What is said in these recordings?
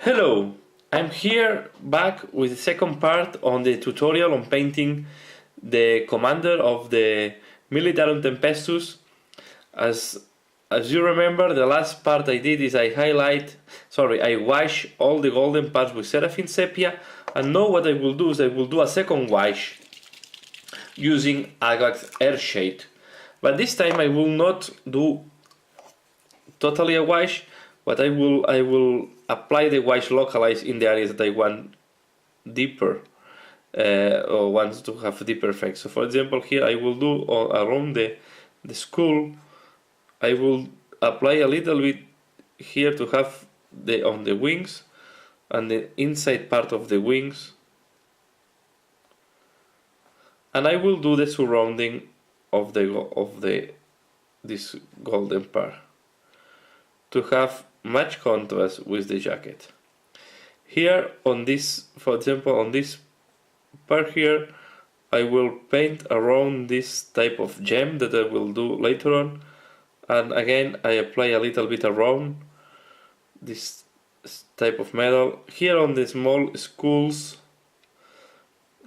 Hello, I'm here back with the second part on the tutorial on painting the commander of the Militarum Tempestus. As you remember, the last part I did is I wash all the golden parts with Seraphim Sepia, and now what I will do is I will do a second wash using Agax Earthshade. But this time I will not do totally a wash, but I will apply the wash localized in the areas that I want deeper or want to have deeper effects. So for example, here I will do around the skull, I will apply a little bit here to have on the wings and the inside part of the wings, and I will do the surrounding of this golden part to have much contrast with the jacket. Here on this, for example, on this part here, I will paint around this type of gem that I will do later on, and again I apply a little bit around this type of metal. Here on the small skulls,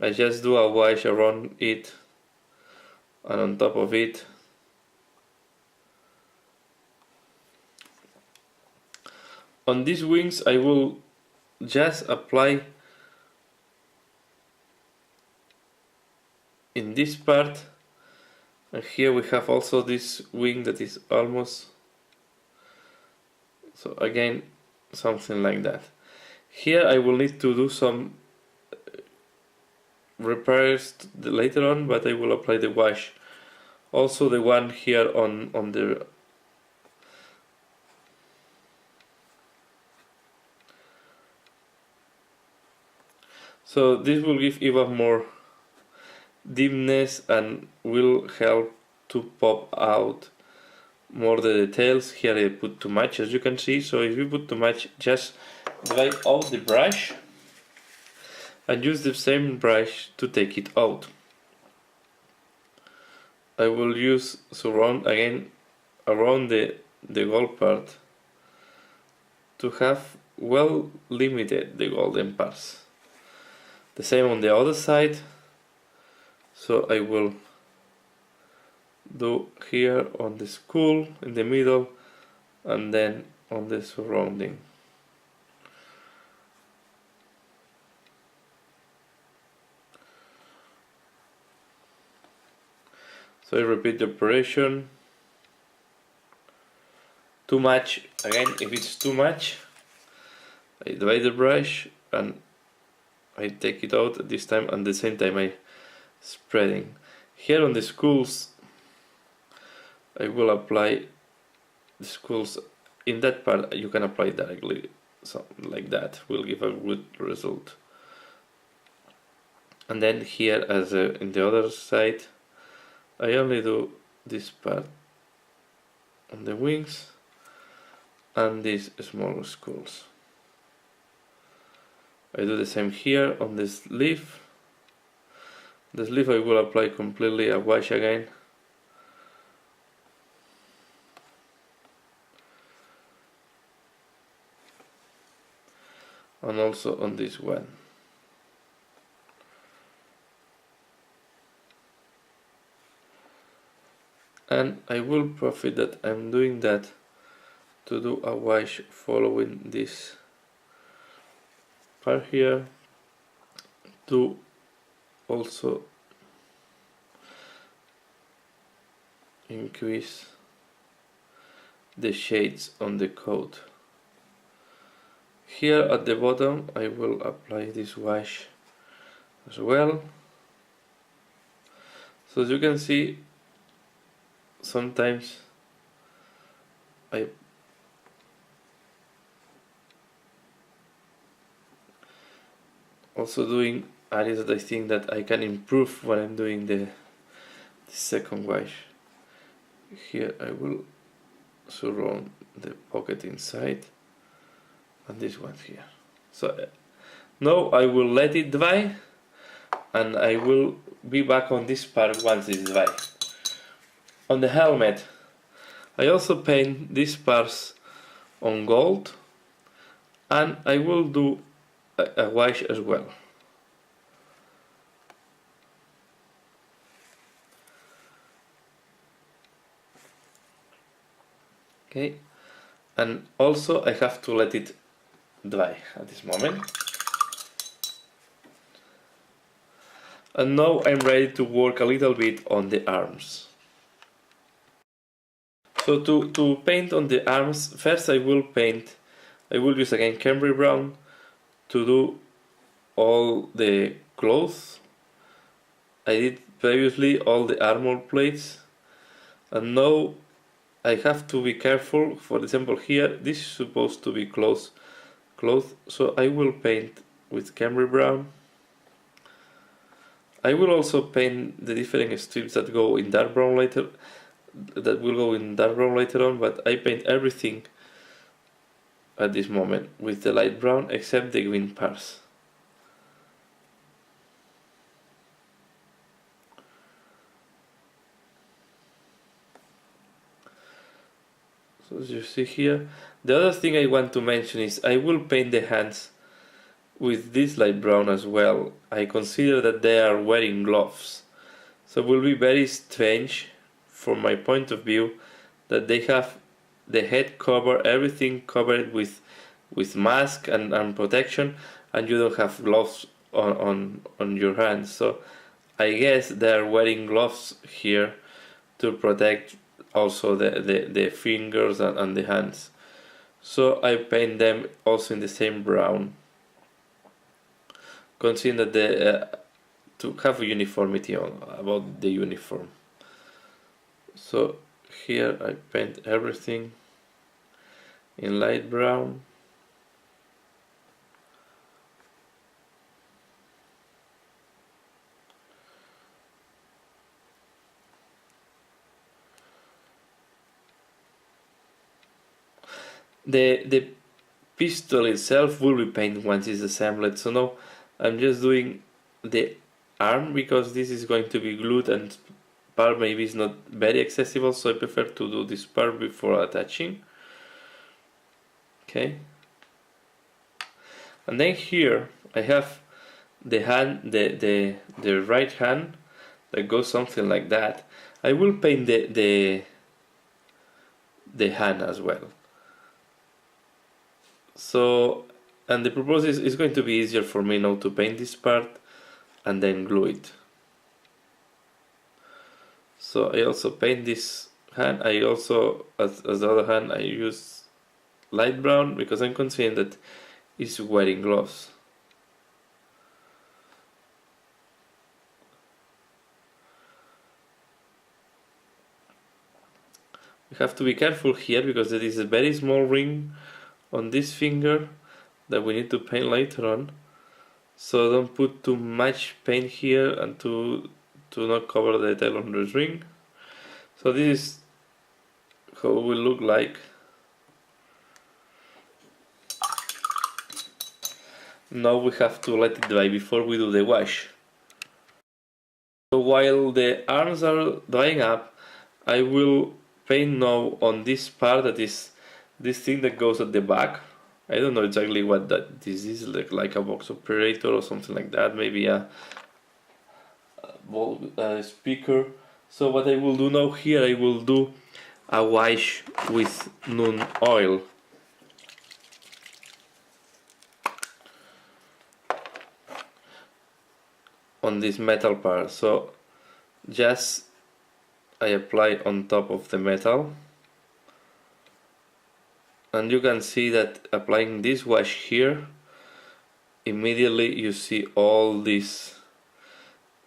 I just do a wash around it and on top of it. On these wings I will just apply in this part, and here we have also this wing that is almost, so again something like that. Here I will need to do some repairs later on, but I will apply the wash. Also the one here on the so this will give even more deepness and will help to pop out more the details. Here I put too much, as you can see, so if you put too much, just dry out the brush and use the same brush to take it out. I will use surround again around the gold part to have well limited the golden parts. The same on the other side, so I will do here on the skull in the middle and then on the surrounding. So I repeat the operation. Too much, again, if it's too much, I dry the brush and I take it out at this time, and at the same time I spreading. Here on the skulls, I will apply the skulls in that part. You can apply directly, something like that will give a good result. And then here, as in the other side, I only do this part on the wings and these small skulls. I do the same here on the sleeve. The sleeve I will apply completely a wash again. And also on this one. And I will profit that I'm doing that to do a wash following this part here, to also increase the shades on the coat. Here at the bottom I will apply this wash as well. So as you can see, sometimes I also doing areas that I think that I can improve when I'm doing the second wash. Here I will surround the pocket inside and this one here. So now I will let it dry and I will be back on this part once it's dry. On the helmet I also paint these parts on gold and I will do a wash as well. Okay, and also I have to let it dry at this moment. And now I'm ready to work a little bit on the arms. So to paint on the arms, first I will use again Cambry Brown to do all the clothes. I did previously all the armor plates, and now I have to be careful. For example, here this is supposed to be clothes, so I will paint with Cambry Brown. I will also paint the different strips that go in dark brown later, on, but I paint everything at this moment with the light brown except the green parts. So as you see here, the other thing I want to mention is I will paint the hands with this light brown as well. I consider that they are wearing gloves, so it will be very strange from my point of view that they have the head cover, everything covered with mask and protection, and you don't have gloves on your hands. So I guess they are wearing gloves here to protect also the fingers and the hands. So I paint them also in the same brown, considering that to have a uniformity about the uniform. So here I paint everything in light brown. The pistol itself will be painted once it's assembled, so now I'm just doing the arm because this is going to be glued and part maybe is not very accessible, so I prefer to do this part before attaching. Okay, and then here I have the hand, the right hand that goes something like that. I will paint the hand as well. So, and the purpose is going to be easier for me now to paint this part and then glue it. So I also paint this hand. I also, as the other hand, I use light brown because I'm considering that it's wearing gloves. We have to be careful here because there is a very small ring on this finger that we need to paint later on. So don't put too much paint here and to not cover the detail on the ring. So this is how it will look like. Now we have to let it dry before we do the wash. So while the arms are drying up, I will paint now on this part, that is this thing that goes at the back. I don't know exactly what this is, like a box operator or something like that, maybe a speaker. So what I will do now here, I will do a wash with Nun oil. On this metal part, so just I apply on top of the metal, and you can see that applying this wash here, immediately you see all these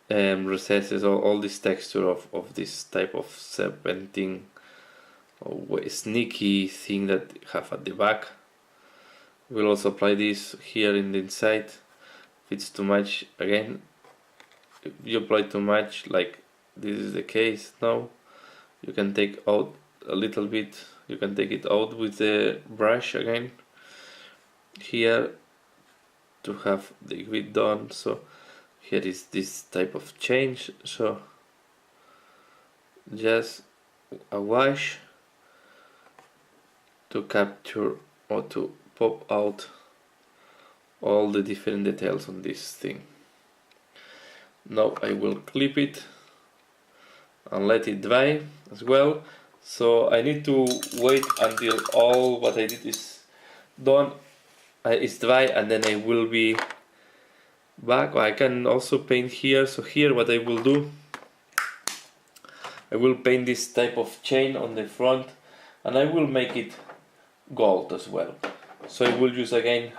recesses, all this texture of this type of serpentine or sneaky thing that you have at the back. We'll also apply this here in the inside. If it's too much, again, if you apply too much, like this is the case now, you can take out a little bit, you can take it out with the brush again here to have the grid done. So here is this type of change, so just a wash to capture or to pop out all the different details on this thing. Now I will clip it and let it dry as well. So I need to wait until all what I did is done, is dry, and then I will be back. I can also paint here. So here what I will do, I will paint this type of chain on the front, and I will make it gold as well. So I will use again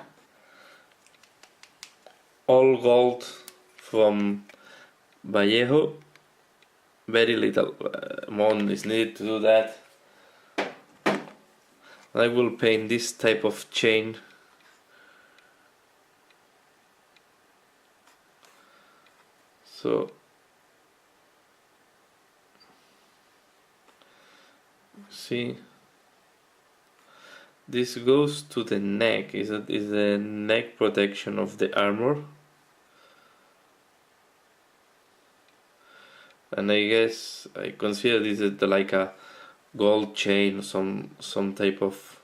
all gold from Vallejo. Very little amount is needed to do that. I will paint this type of chain. So see, this goes to the neck. Is the neck protection of the armor. And I guess I consider this as like a gold chain, some type of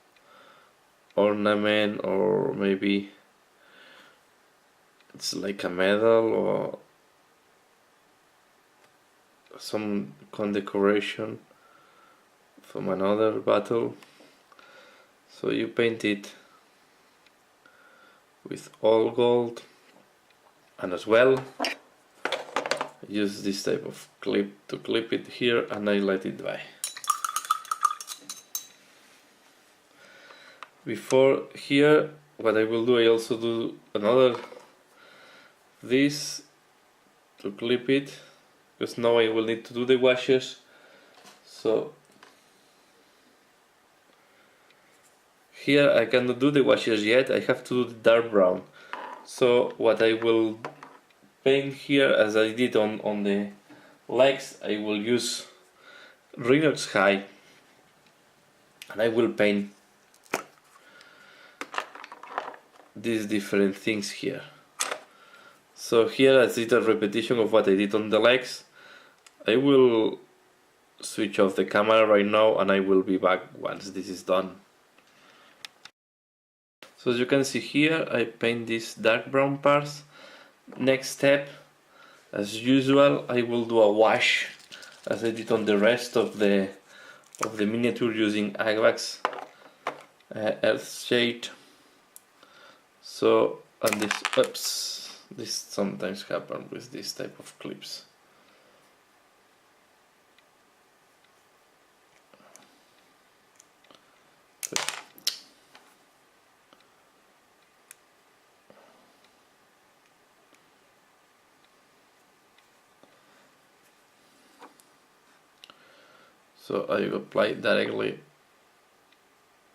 ornament, or maybe it's like a medal or some condecoration from another battle. So you paint it with all gold, and as well use this type of clip to clip it here, and I let it dry. Before here, what I will do, I also do another this to clip it, because now I will need to do the washes. So here I cannot do the washes yet, I have to do the dark brown. So what I will paint here, as I did on the legs, I will use Rhinox High, and I will paint these different things here. So here I did a repetition of what I did on the legs. I will switch off the camera right now, and I will be back once this is done. So as you can see here, I paint these dark brown parts. Next step, as usual, I will do a wash, as I did on the rest of the miniature, using Agvax Earth Shade. So, and this sometimes happens with this type of clips. So I apply directly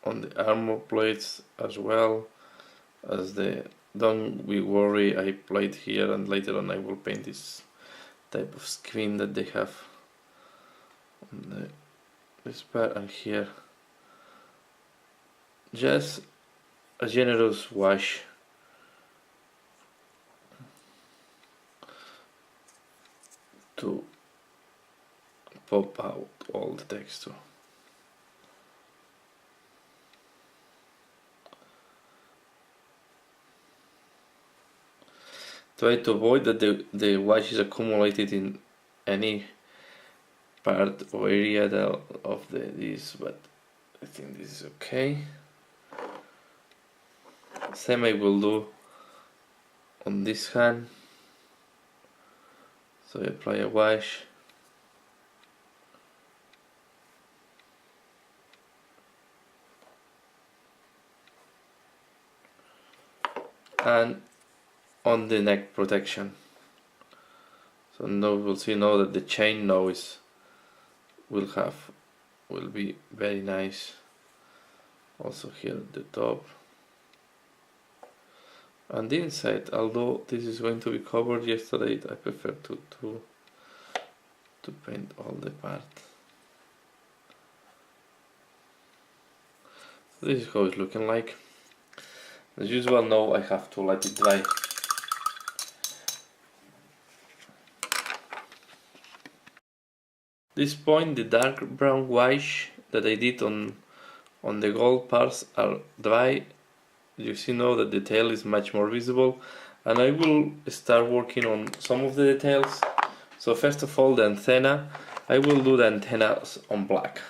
on the armor plates as well as the. Don't be worried, I applied here, and later on I will paint this type of screen that they have on this part and here. Just a generous wash. To pop out all the texture. Try to avoid that the wash is accumulated in any part or area of this, but I think this is okay. Same I will do on this hand. So I apply a wash. And on the neck protection. So now we'll see now that the chain now will be very nice. Also here at the top. And the inside, although this is going to be covered yesterday, I prefer to paint all the part. So this is how it's looking like. As usual, now I have to let it dry. This point, the dark brown wash that I did on the gold parts are dry. you see now that the tail is much more visible, and I will start working on some of the details. So first of all, the antenna, I will do the antennas on black.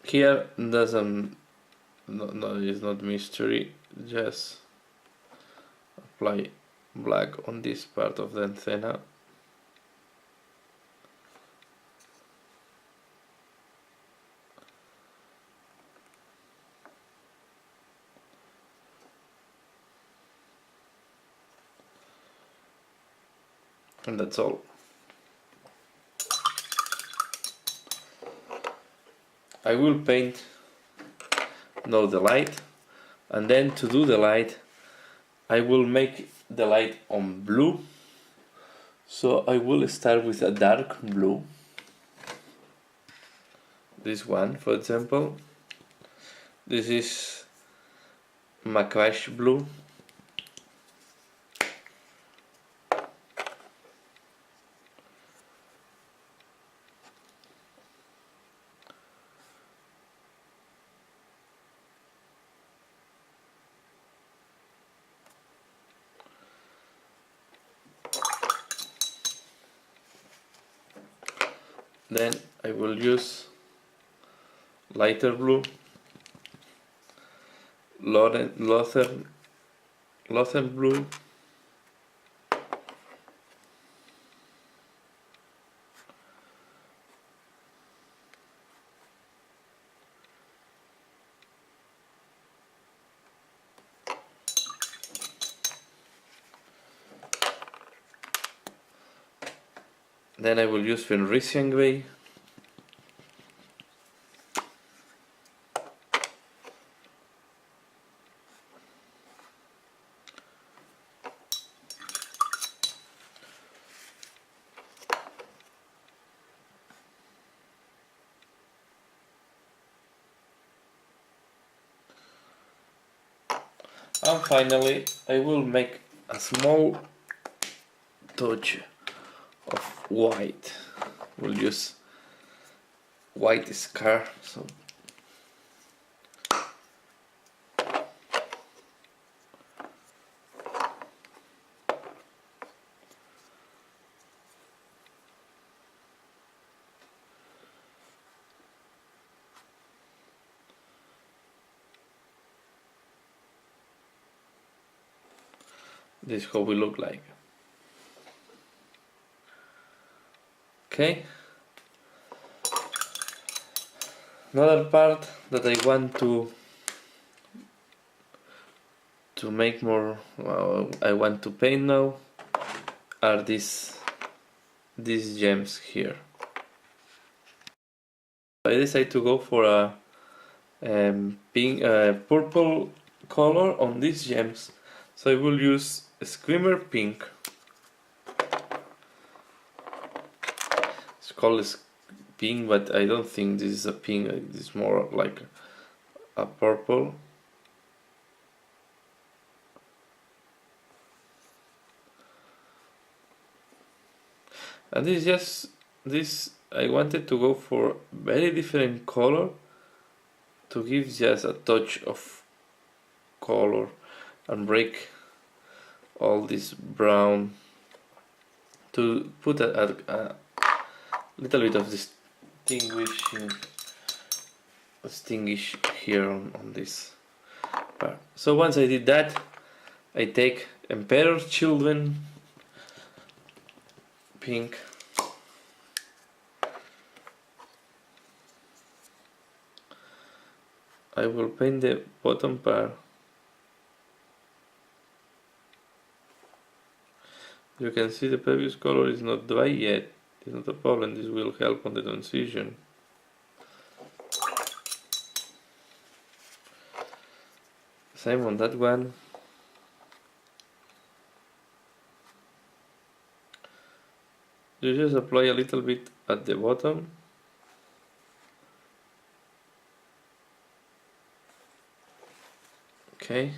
Here doesn't, no, it's not mystery, just apply black on this part of the antenna. And that's all. I will paint now the light, and then to do the light I will make the light on blue. So I will start with a dark blue, this one for example. This is Macash blue. Then I will use lighter blue, Lothern blue, then I will use Fenrisian grey, and finally I will make a small touch of white. We'll use white scar. So this is how we look like. Okay. Another part that I want to make more, I want to paint now, are these gems here. I decided to go for a pink, purple color on these gems, so I will use Screamer Pink. It's called pink, but I don't think this is a pink. It's more like a purple. And this is just this. I wanted to go for very different color to give just a touch of color and break all this brown, to put a little bit of distinguish here on this part. So once I did that, I take Emperor's Children pink, I will paint the bottom part. You can see the previous color is not dry yet. It's not a problem, this will help on the transition. Same on that one. You just apply a little bit at the bottom. Okay.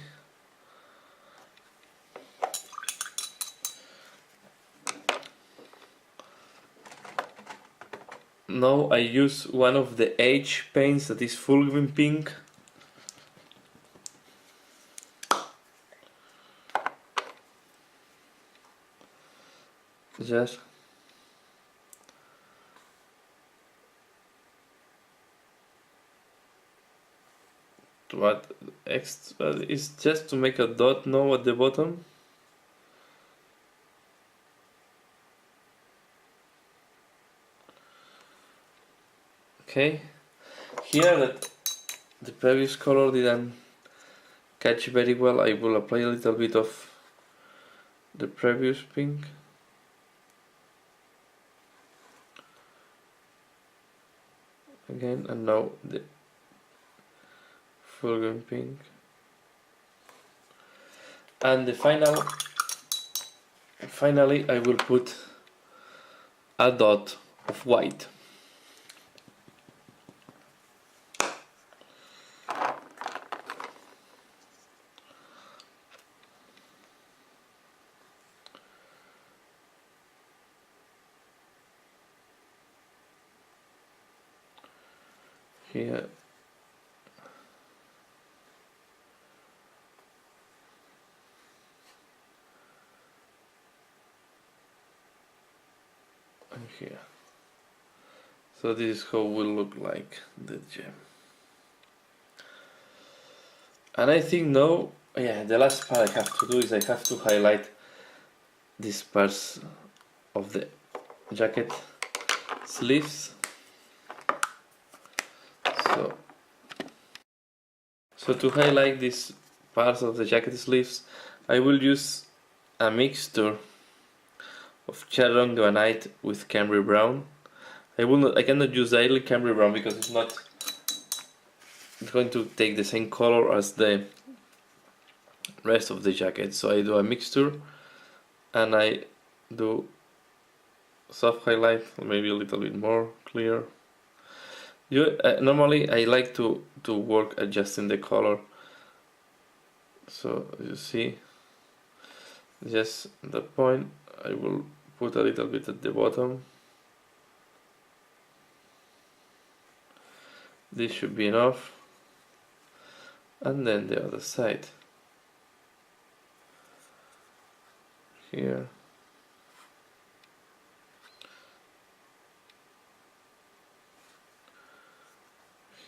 now I use one of the H paints that is fulgrim pink. Just what extra is just to make a dot now at the bottom. Okay, here that the previous color didn't catch very well, I will apply a little bit of the previous pink. Again, and now the fulgrim pink. And the finally I will put a dot of white. Here and here. So this is how it will look like the gem. And I think now, yeah, the last part I have to do is I have to highlight these parts of the jacket sleeves. So to highlight these parts of the jacket sleeves, I will use a mixture of Chardon Granite with Cambry Brown. I cannot use daily Cambry Brown because it's going to take the same color as the rest of the jacket. So I do a mixture and I do soft highlight, maybe a little bit more clear. Normally I like to work adjusting the color, so you see just the point I will put a little bit at the bottom. This should be enough, and then the other side here.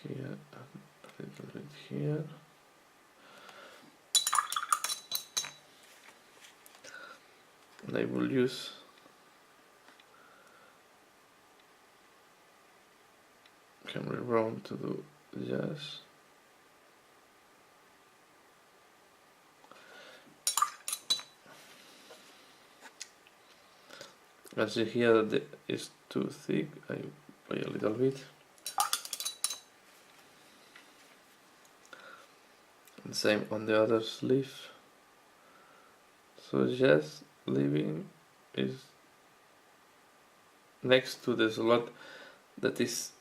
Here, a little bit here. And I will use Cambry Brown to do just as you hear that it's too thick, I apply a little bit. And same on the other sleeve. So just leaving is next to the slot that is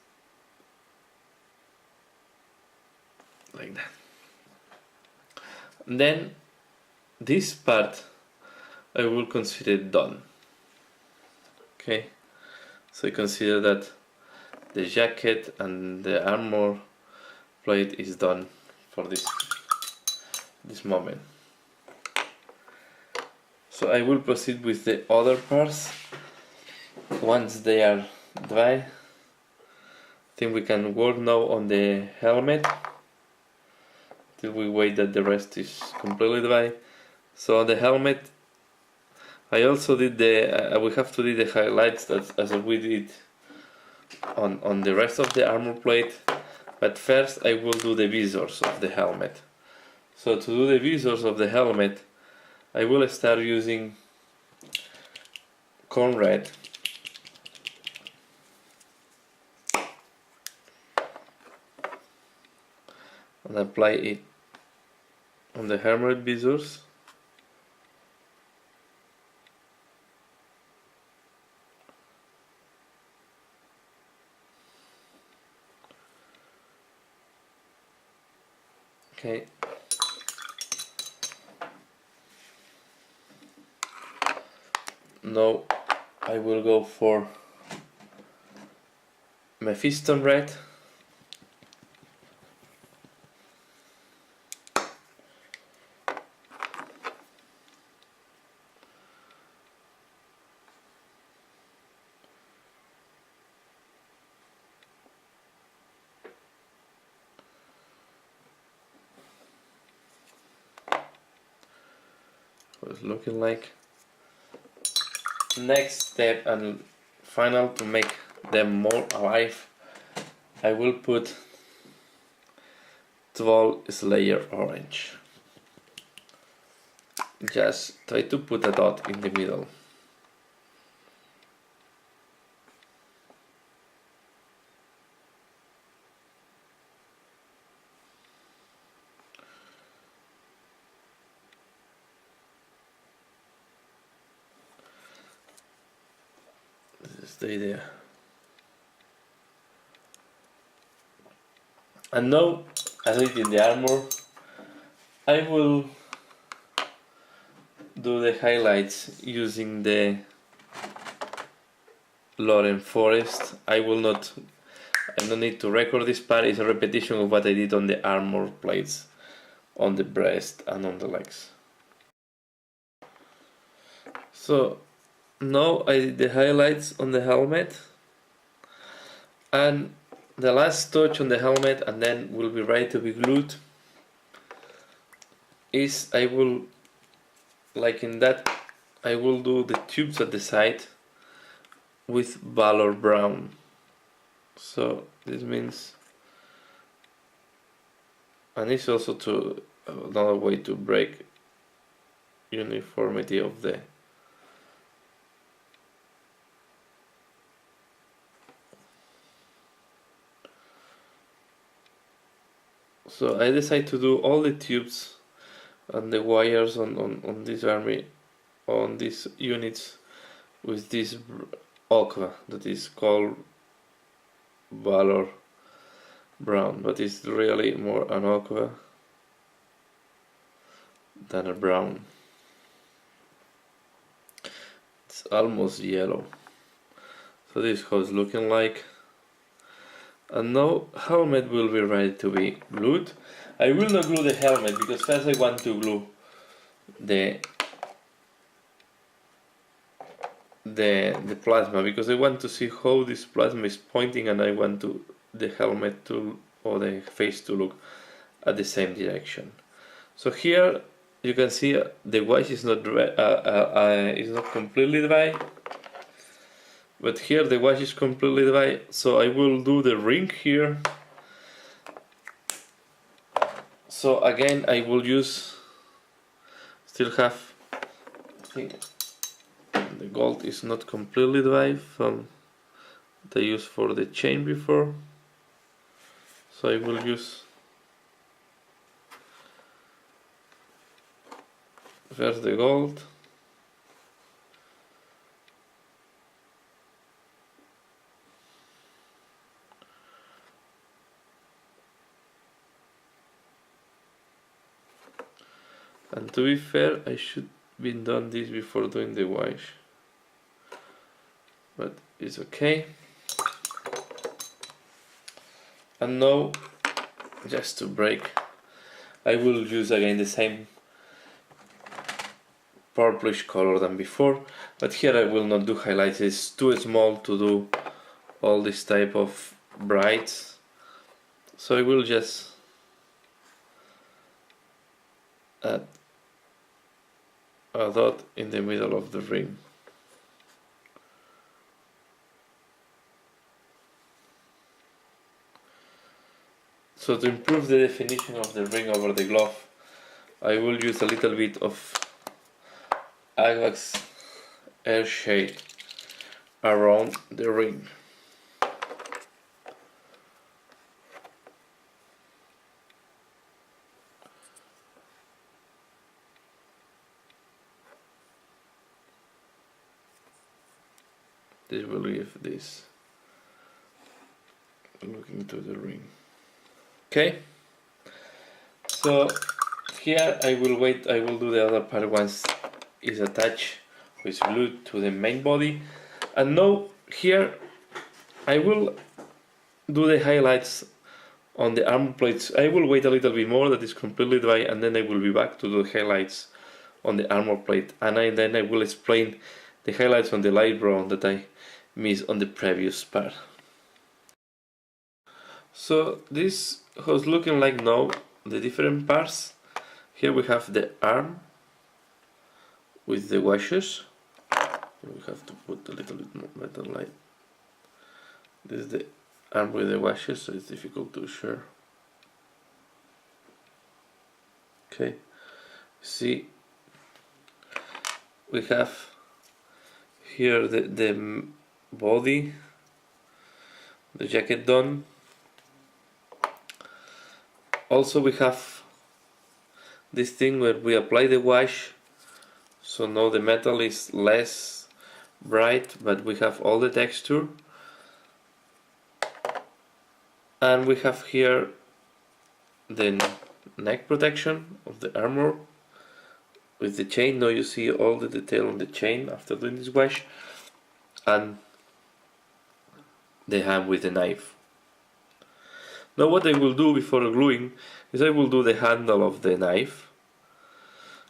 like that. And then this part I will consider done. Okay, so I consider that the jacket and the armor plate is done for this moment. So I will proceed with the other parts once they are dry. I think we can work now on the helmet till we wait that the rest is completely dry. So on the helmet I also did we have to do the highlights as we did on the rest of the armor plate, but first I will do the visors of the helmet. So to do the visors of the helmet I will start using corn red and apply it on the helmet visors. Okay. Now I will go for Mephiston red. What it's looking like. Next step and final, to make them more alive, I will put Troll Slayer orange. Just try to put a dot in the middle. This is the idea. And now, as I did the armor, I will do the highlights using the Loren Forest. I don't need to record this part. It's a repetition of what I did on the armor plates, on the breast and on the legs. So now I did the highlights on the helmet, and the last touch on the helmet, and then will be ready to be glued, is I will, like in that, I will do the tubes at the side with Valor Brown. So this means, and it's also to another way to break uniformity of the So I decided to do all the tubes and the wires on this army, on these units, with this ochre that is called Valor Brown, but it's really more an ochre than a brown. It's almost yellow. So this is how it's looking like. And now helmet will be ready to be glued. I will not glue the helmet because first I want to glue the plasma, because I want to see how this plasma is pointing, and I want the helmet to, or the face to, look at the same direction. So here you can see the wash is not dry, is not completely dry. But here the wash is completely dry, so I will do the ring here. So again I will use, still have, I think the gold is not completely dry from the use for the chain before. So I will use first the gold. And to be fair, I should have done this before doing the wash, but it's okay. And now, just to break, I will use again the same purplish color than before, but here I will not do highlights. It's too small to do all this type of brights, so I will just add a dot in the middle of the ring. So to improve the definition of the ring over the glove, I will use a little bit of Agax air shade around the ring. This will give this look into the ring. Okay, so here I will wait, I will do the other part once it's attached with glue to the main body. And now here I will do the highlights on the armor plates. I will wait a little bit more that is completely dry, and then I will be back to do the highlights on the armor plate, and then I will explain the highlights on the light brown that I missed on the previous part. So this was looking like now the different parts. Here we have the arm with the washes. We have to put a little bit more metal light. This is the arm with the washes, so it's difficult to share. Okay, see, we have here the body, the jacket done. Also we have this thing where we apply the wash, so now the metal is less bright, but we have all the texture. And we have here the neck protection of the armor with the chain. Now you see all the detail on the chain after doing this wash, and the hand with the knife. Now what I will do before gluing is I will do the handle of the knife.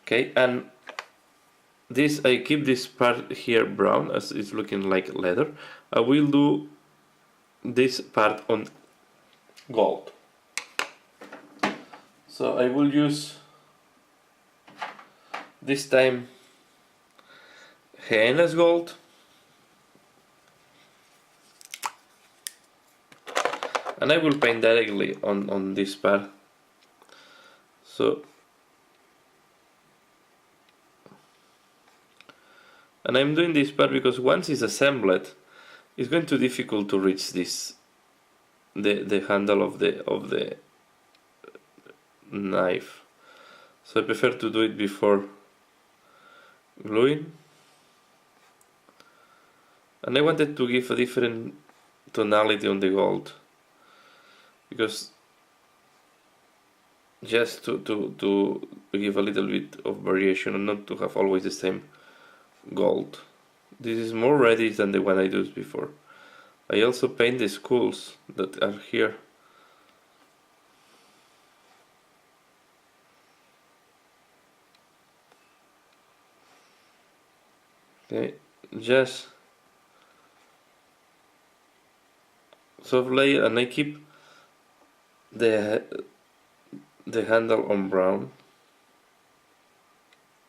Okay, and this, I keep this part here brown as it's looking like leather. I will do this part on gold. So I will use this time hyenas gold, and I will paint directly on this part. So, and I'm doing this part because once it's assembled, it's going to be difficult to reach this, the handle of the knife. So I prefer to do it before gluing. And I wanted to give a different tonality on the gold, because just to give a little bit of variation and not to have always the same gold. This is more reddish than the one I used before. I also paint the skulls that are here. Okay, just soft layer, and I keep the handle on brown.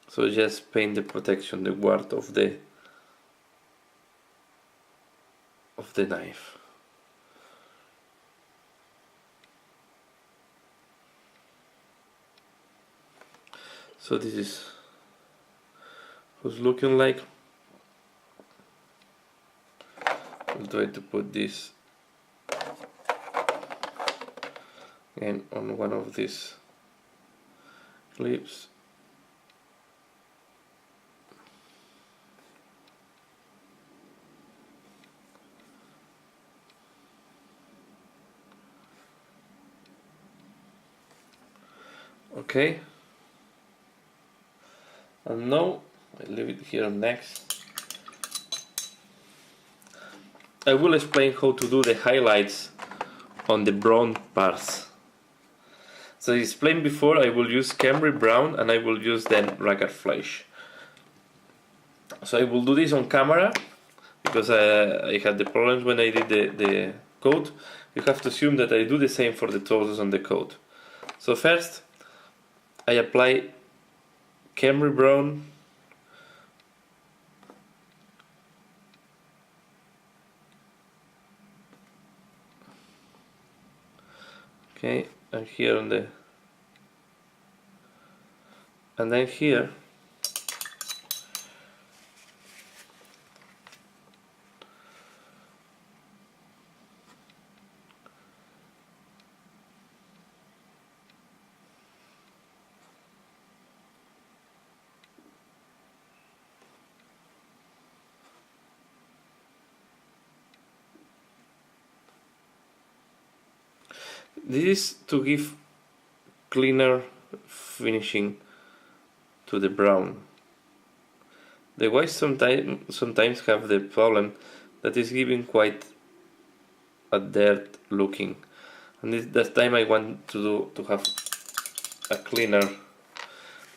So just paint the protection, the guard of the knife. So this is what's looking like. I'll try to put this again on one of these clips. Okay, and now I leave it here next. I will explain how to do the highlights on the brown parts. So I explained before, I will use Camry Brown and I will use then Ragged Flesh. So I will do this on camera because I had the problems when I did the coat. You have to assume that I do the same for the trousers on the coat. So first I apply Camry Brown okay, and here on the, and then here this is to give cleaner finishing to the brown. The whites sometimes have the problem that is giving quite dirt looking. And this time I want to have a cleaner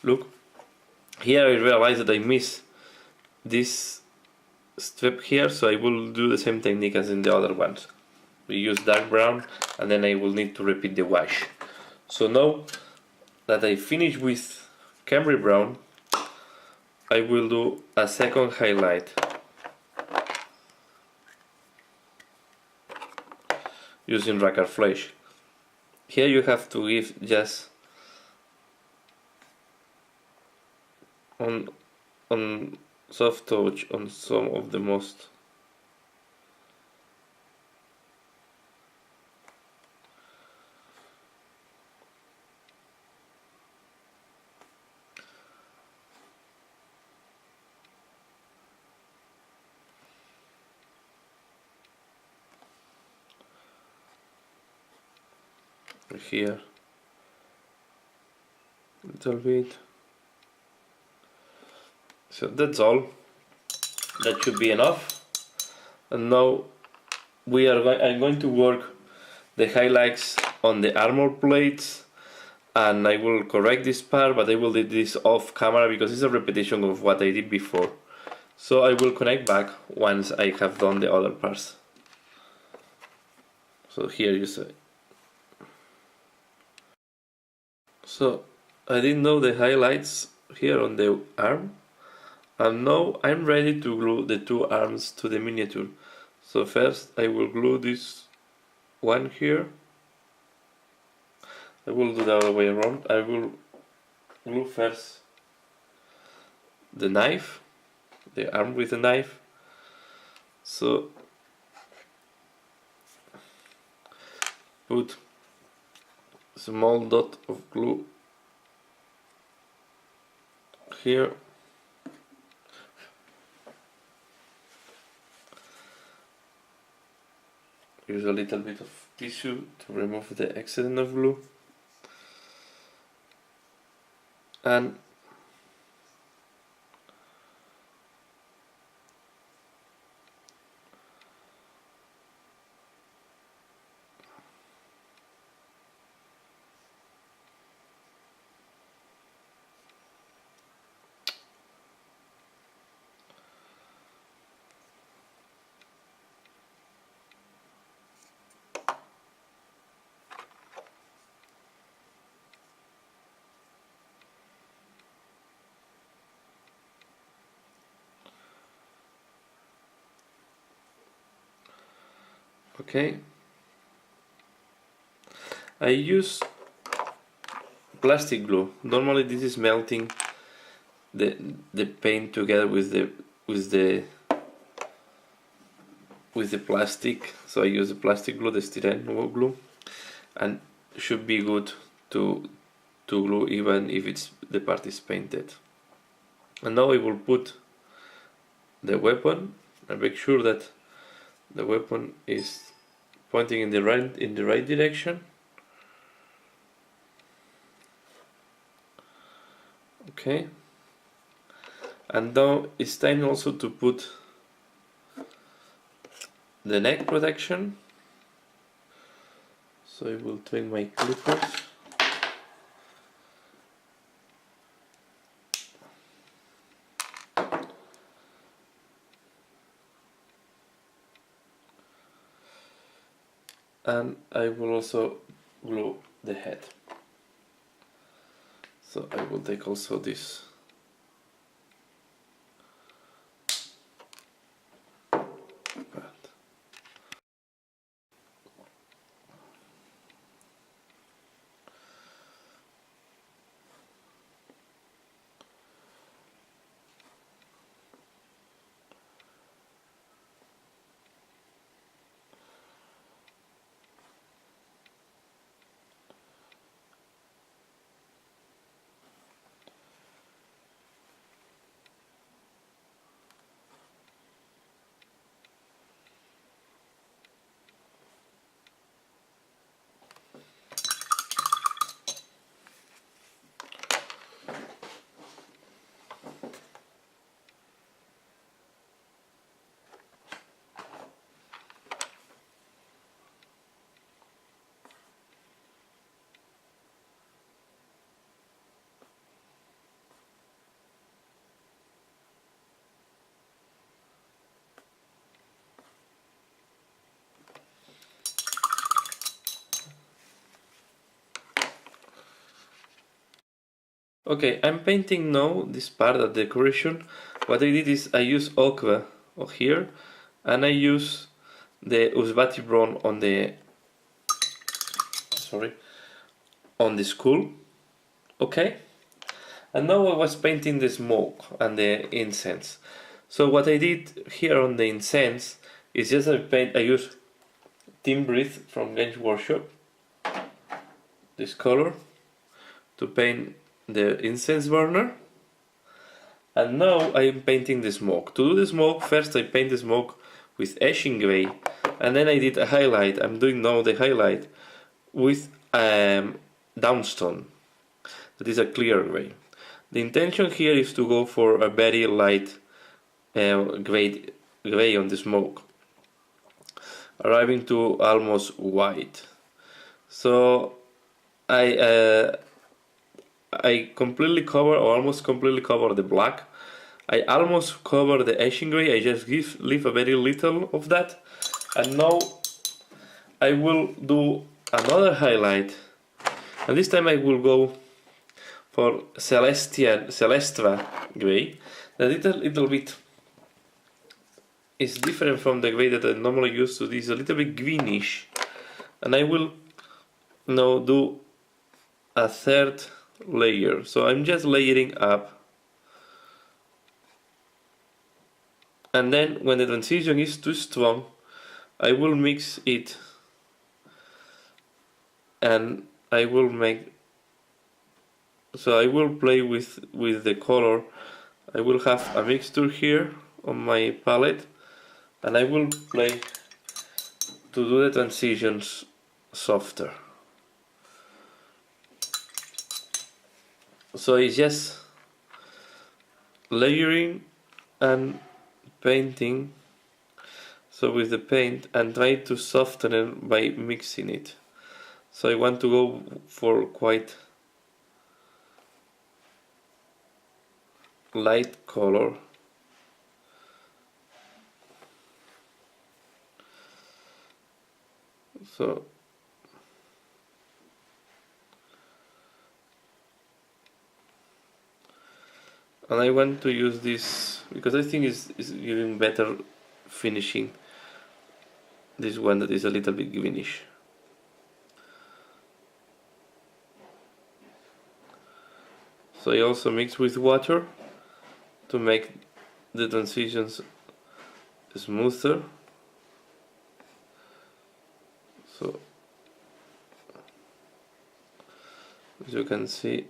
look. Here I realize that I miss this step here, so I will do the same technique as in the other ones. We use dark brown and then I will need to repeat the wash. So now that I finish with Camry brown, I will do a second highlight using Racker Flash. Here you have to give just on soft touch on some of the most here a little bit. So that's all. That should be enough. And now I'm going to work the highlights on the armor plates, and I will correct this part, but I will do this off camera because it's a repetition of what I did before. So I will connect back once I have done the other parts. So here you see. So I did know the highlights here on the arm, and now I'm ready to glue the two arms to the miniature. So first I will glue this one here. I will do the other way around. I will glue first the knife, the arm with the knife. So put a small dot of glue here. Use a little bit of tissue to remove the excess of glue. And okay, I use plastic glue. Normally this is melting the paint together with the plastic. So I use the plastic glue, the styrene glue, and should be good to glue even if the part is painted. And now I will put the weapon and make sure that the weapon is pointing in the right direction. Okay, and now it's time also to put the neck protection. So I will take my clippers and I will also glue the head. So I will take also this part. Okay, I'm painting now this part of the decoration. What I did is I use ochre here, and I use the Usbati brown on the on the skull. Okay, and now I was painting the smoke and the incense. So what I did here on the incense is just I use Team Breathe from Games Workshop, this color, to paint the incense burner. And now I am painting the smoke. To do the smoke, first I paint the smoke with Ashen Grey, and then I did a highlight. I'm doing now the highlight with Downstone, that is a clear grey. The intention here is to go for a very light grey on the smoke, arriving to almost white. So I completely cover, or almost completely cover, the black. I almost cover the Ashen Grey. I just leave a very little of that. And now I will do another highlight, and this time I will go for Celestra Grey. That little bit is different from the grey that I normally use, so this is a little bit greenish. And I will now do a third layer, so I'm just layering up, and then when the transition is too strong, I will mix it, and I will play with the color. I will have a mixture here on my palette, and I will play to do the transitions softer. So it's just layering and painting, so with the paint, and try to soften it by mixing it. So I want to go for quite light color. So and I want to use this because I think is giving better finishing. This one that is a little bit greenish. So I also mix with water to make the transitions smoother. So as you can see,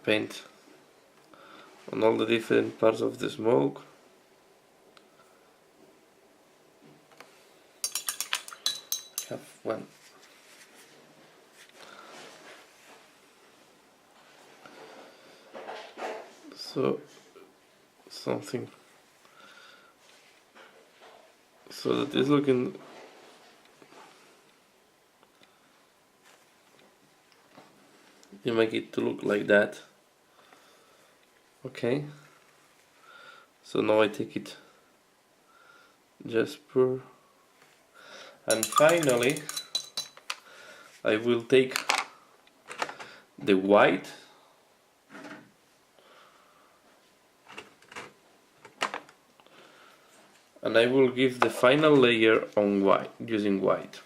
paint on all the different parts of the smoke. I have one. So something so that is looking you make it to look like that. Okay, so now I take it just per, and finally I will take the white and I will give the final layer on white, using white.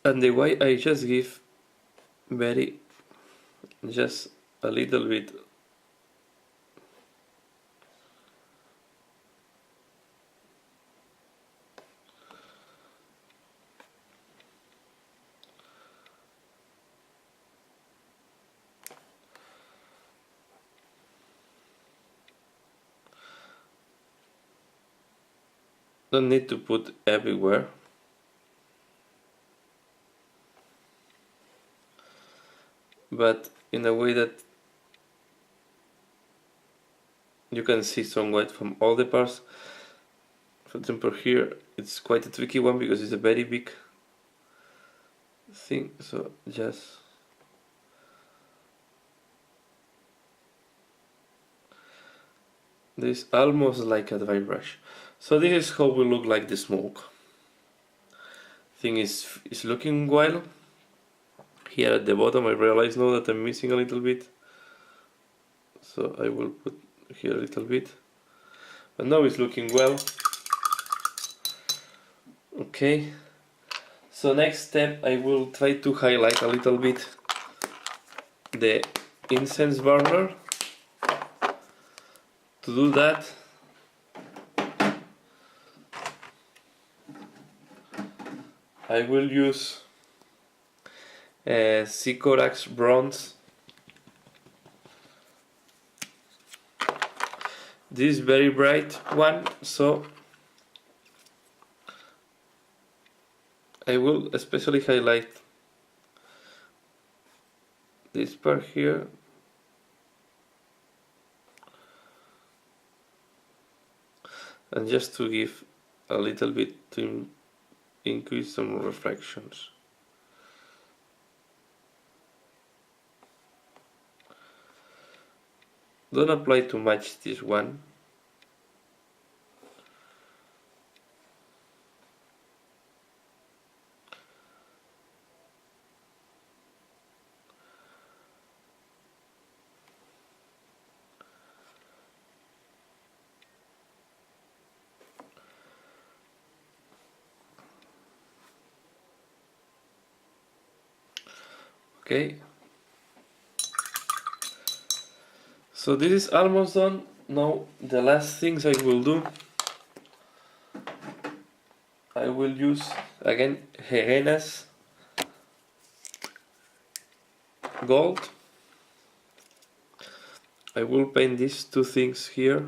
And the white I just give just a little bit don't need to put everywhere. but in a way that you can see some white from all the parts. For example, here it's quite a tricky one because it's a very big thing, so just this almost like a dry brush. So this is how will look like the smoke. Thing is looking well. Here at the bottom I realize now that I'm missing a little bit, so I will put here a little bit, but now it's looking well. Okay, so next step I will try to highlight a little bit the incense burner. To do that, I will use Sycorax bronze. This very bright one, so I will especially highlight this part here. And just to give a little bit to increase some reflections. Don't apply too much this one. Okay, so this is almost done. Now the last things I will do, I will use again Helena's gold. I will paint these two things here.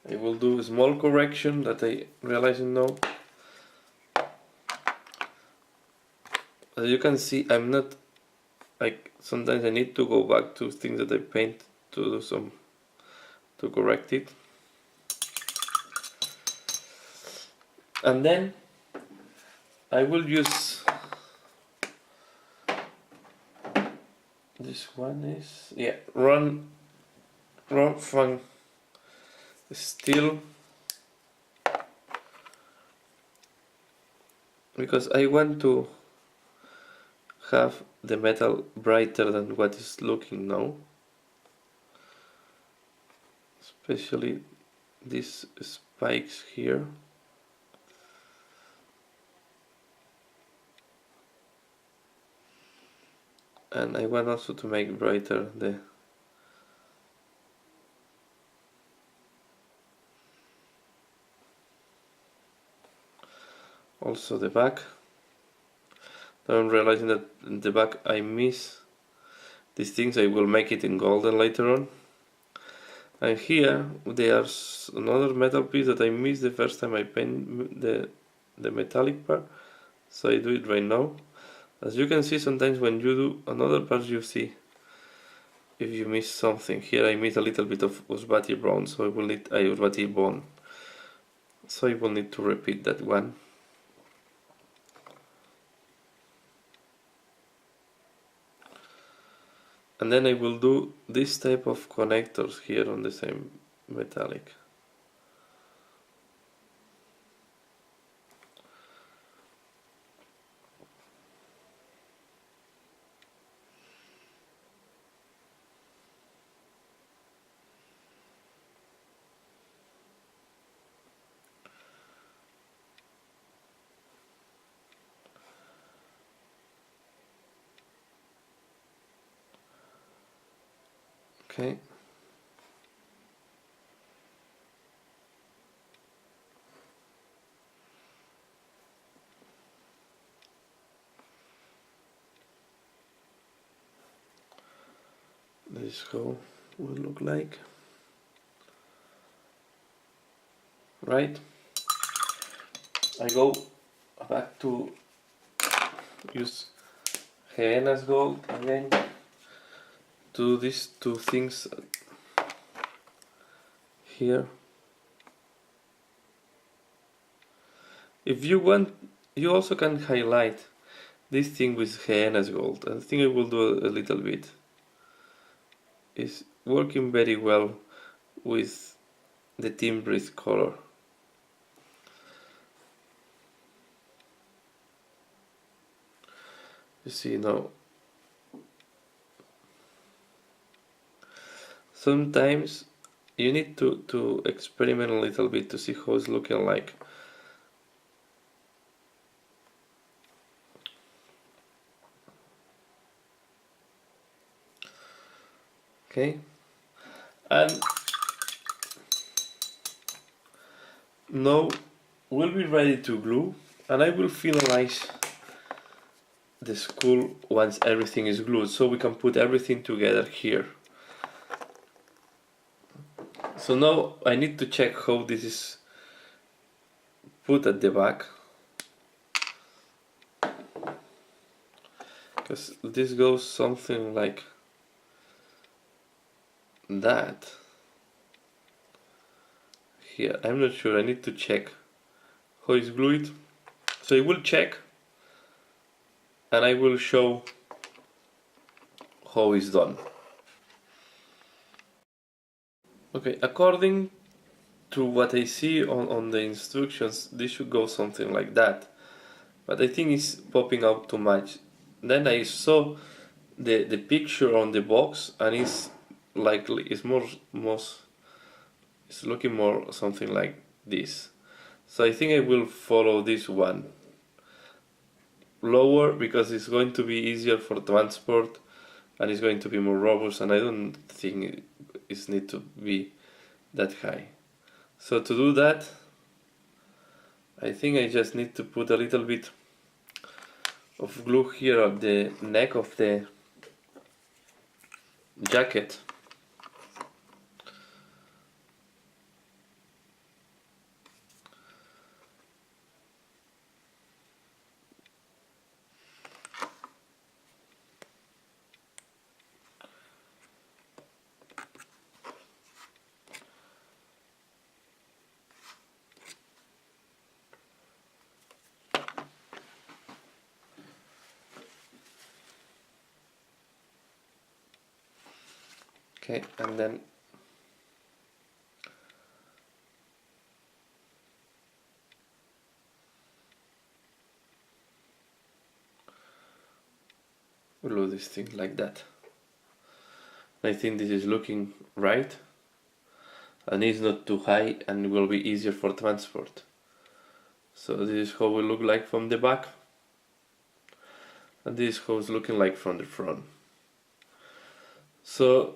I will do a small correction that I realizing now. As you can see, I'm not like, sometimes I need to go back to things that I paint to do some, to correct it. And then I will use, this one is, yeah, run from steel, because I want to have the metal brighter than what is looking now, especially these spikes here. And I want also to make brighter also the back. Now I'm realizing that in the back I miss these things. I will make it in golden later on. And here there's another metal piece that I missed the first time I paint the metallic part, so I do it right now. As you can see, sometimes when you do another part you see if you miss something. Here I miss a little bit of Usbati brown, so I will need Usbati bone, so I will need to repeat that one. And then I will do this type of connectors here on the same metallic. Okay. this is how it will look like. Right? I go back to use hyena's gold again to these two things here. If you want, you also can highlight this thing with hyena's gold. I think I will do a little bit. It's working very well with the timbrous color. You see now. Sometimes you need to experiment a little bit to see how it's looking like. Okay, and now we'll be ready to glue, and I will finalize the skull once everything is glued, so we can put everything together here. So now I need to check how this is put at the back, because this goes something like that here. I'm not sure, I need to check how it's glued. So I will check and I will show how it's done. Okay, according to what I see on the instructions, this should go something like that, but I think it's popping out too much. Then I saw the picture on the box, and it's likely it's it's looking more something like this. So I think I will follow this one lower, because it's going to be easier for transport and it's going to be more robust, and I don't think it needs to be that high. So to do that, I think I just need to put a little bit of glue here at the neck of the jacket. Okay, and then glue this thing like that. I think this is looking right, and it's not too high and will be easier for transport. So this is how it look like from the back, and this is how it's looking like from the front. So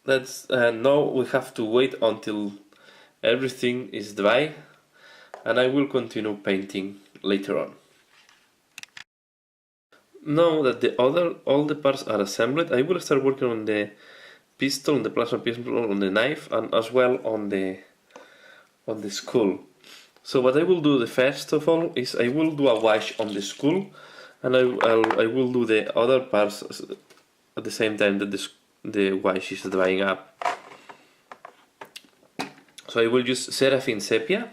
that's now we have to wait until everything is dry, and I will continue painting later on. Now that all the parts are assembled, I will start working on the pistol, on the plasma pistol, on the knife, and as well on the skull. So what I will do the first of all is I will do a wash on the skull, and I will do the other parts at the same time that the wash is drying up. So I will use Seraphim Sepia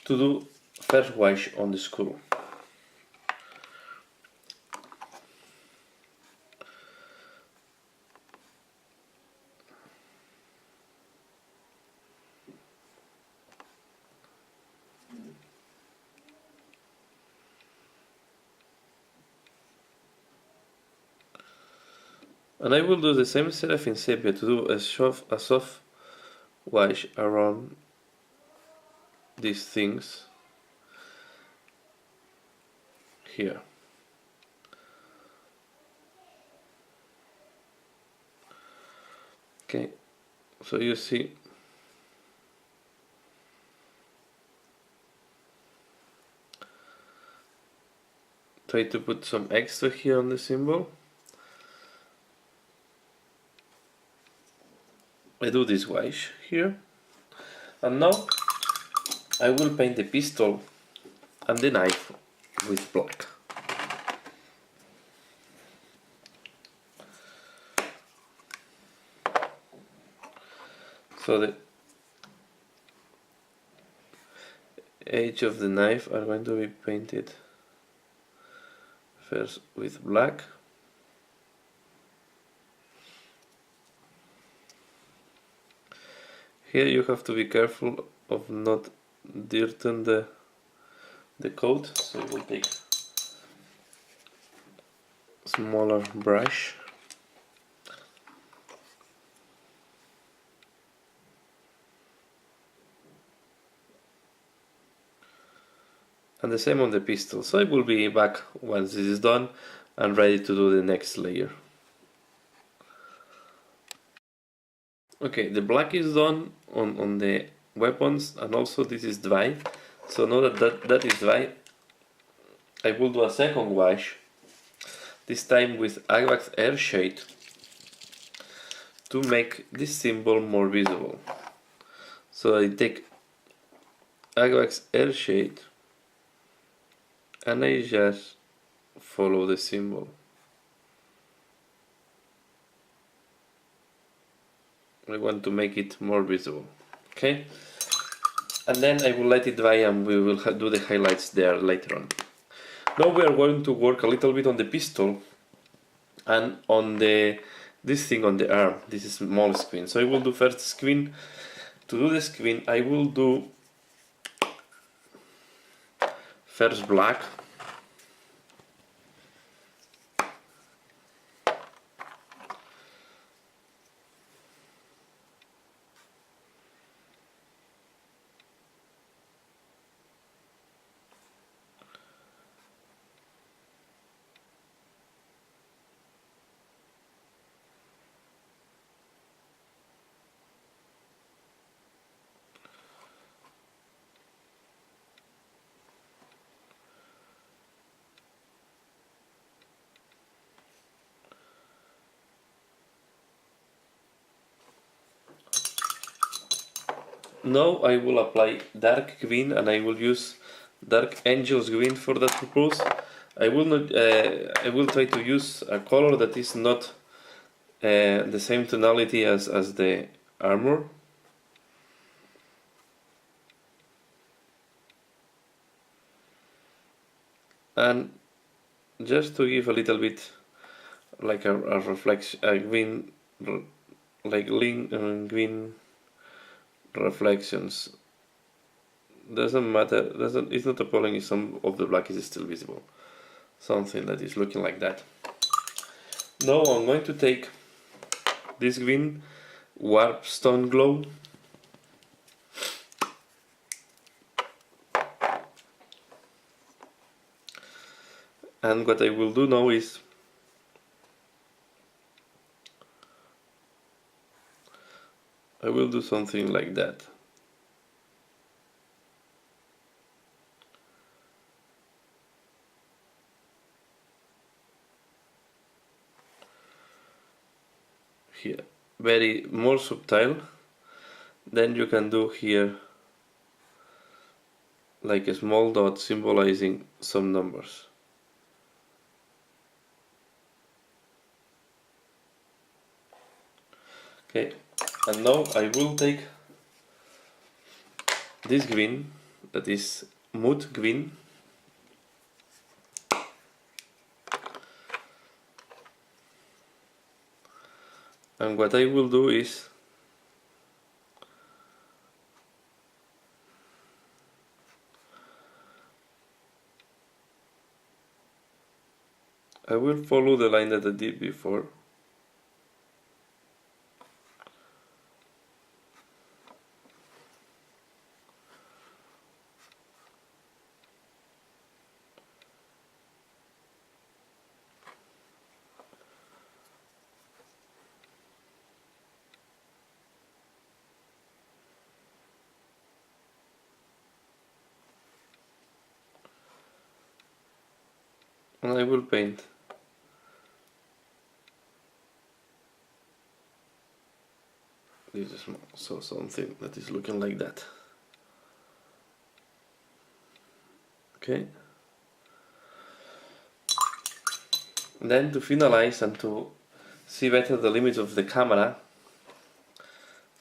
to do first wash on the skull. And I will do the same Seraphim Sepia to do a soft wash around these things here. Okay, so you see try to put some extra here on the symbol. I do this wash here, and now I will paint the pistol and the knife with black. So the edge of the knife are going to be painted first with black. Here you have to be careful of not dirting the coat, so you will take a smaller brush. And the same on the pistol, so I will be back once this is done and ready to do the next layer. Okay, the black is done on the weapons, and also this is dry. So now that is dry, I will do a second wash, this time with Agvax Air Shade, to make this symbol more visible. So I take Agvax Air Shade and I just follow the symbol. I want to make it more visible, okay? And then I will let it dry and we will do the highlights there later on. Now we are going to work a little bit on the pistol and on this thing on the arm. This is small screen. So I will do first screen. To do the screen, I will do first black. Now I will apply dark green, and I will use dark Angel's green for that purpose. I will not. I will try to use a color that is not the same tonality as the armor. And just to give a little bit like a reflection, a green, like green reflections. Doesn't matter. It's not a problem if some of the black is still visible. Something that is looking like that. Now I'm going to take this green Warpstone Glow. And what I will do now is I will do something like that. Here, very more subtle. Then you can do here like a small dot symbolizing some numbers. Okay, and now I will take this green, that is mood green, and what I will do is I will follow the line that I did before. and I will paint this is so something that is looking like that. Okay. Then to finalize and to see better the limits of the camera,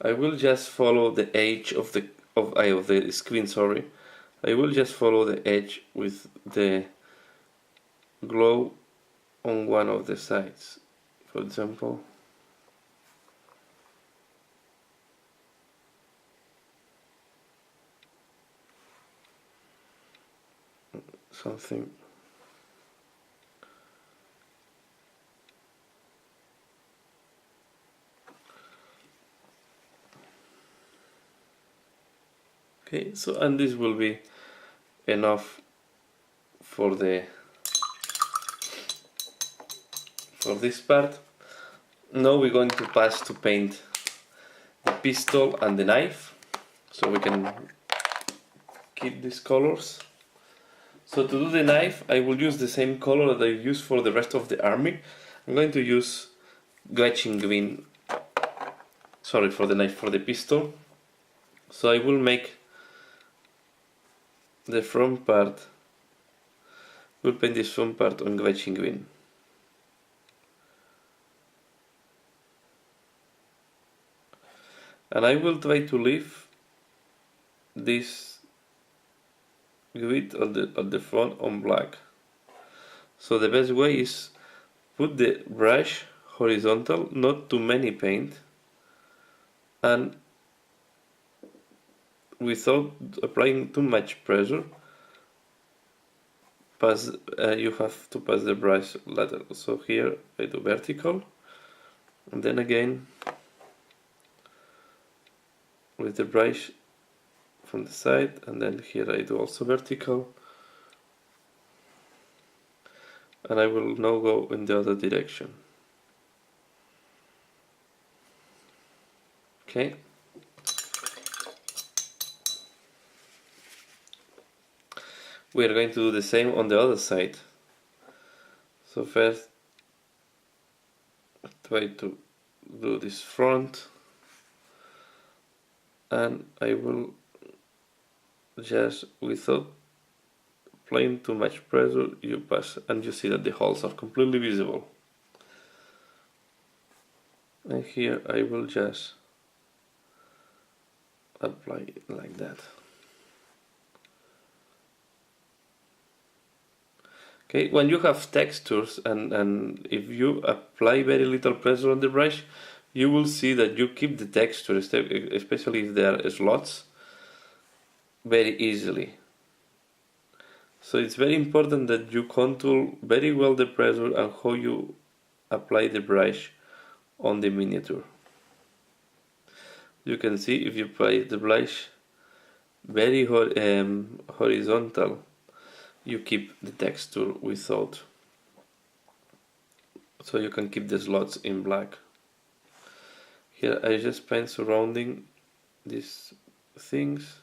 I will just follow the edge of the screen. Sorry, I will just follow the edge with the glow on one of the sides. For example, something. Okay, so and this will be enough for this part. Now we're going to pass to paint the pistol and the knife, so we can keep these colors. So to do the knife, I will use the same color that I use for the rest of the army. I'm going to use Gretchen green. Sorry, for the knife, for the pistol. So I will make the front part. We'll paint this front part on Gretchen green. And I will try to leave this grid at the front on black. So the best way is put the brush horizontal, not too many paint, and without applying too much pressure, you have to pass the brush lateral. So here I do vertical, and then again with the brush from the side, and then here I do also vertical, and I will now go in the other direction. Okay. We are going to do the same on the other side. So first try to do this front, and I will just, without applying too much pressure, you pass, and you see that the holes are completely visible. And here I will just apply it like that. Okay, when you have textures and if you apply very little pressure on the brush, you will see that you keep the texture, especially if there are slots, very easily. So it's very important that you control very well the pressure and how you apply the brush on the miniature. You can see if you apply the brush very horizontal, you keep the texture without, so you can keep the slots in black. Here I just paint surrounding these things.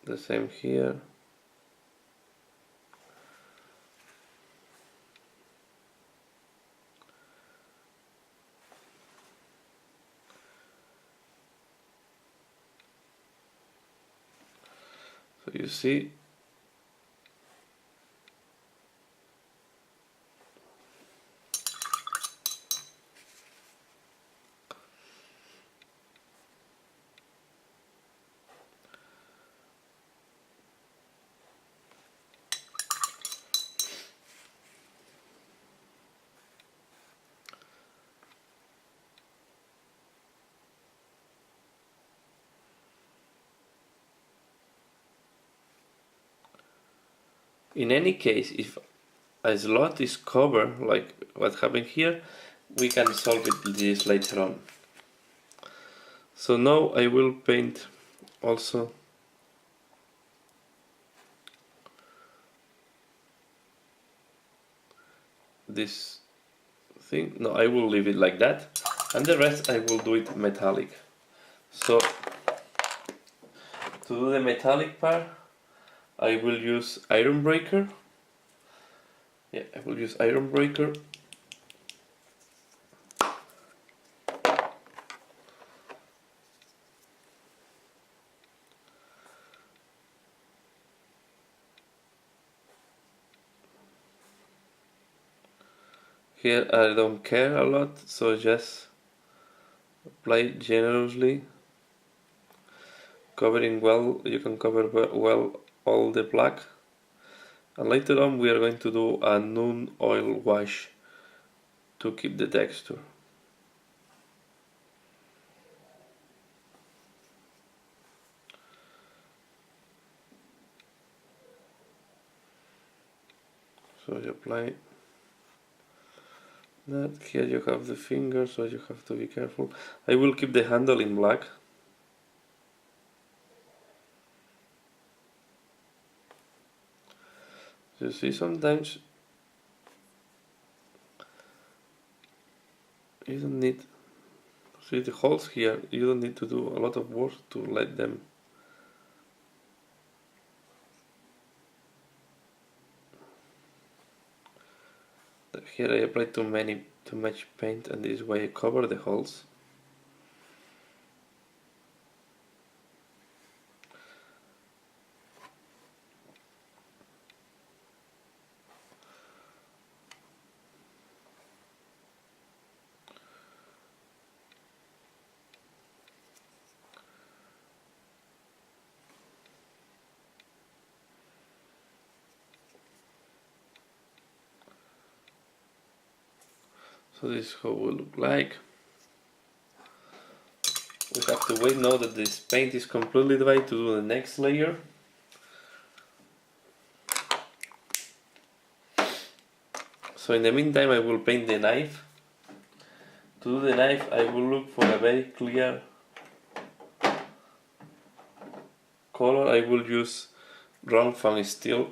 The same here. So you see, in any case, if a slot is covered, like what happened here, we can solve this later on. So now I will paint also this thing. No, I will leave it like that, and the rest I will do it metallic. So To do the metallic part, I will use Iron Breaker. Yeah, I will use Iron Breaker. Here I don't care a lot, so just apply generously, covering well. You can cover well all the black, and later on we are going to do a noon oil wash to keep the texture. So you apply that. Here you have the finger, so you have to be careful. I will keep the handle in black. You see, sometimes you don't need, see the holes here, you don't need to do a lot of work to let them. Here I applied too much paint, and this way I cover the holes. So this is how it will look like. We have to wait now that this paint is completely dry to do the next layer. So in the meantime I will paint the knife. To do the knife I will look for a very clear color. I will use round fan steel.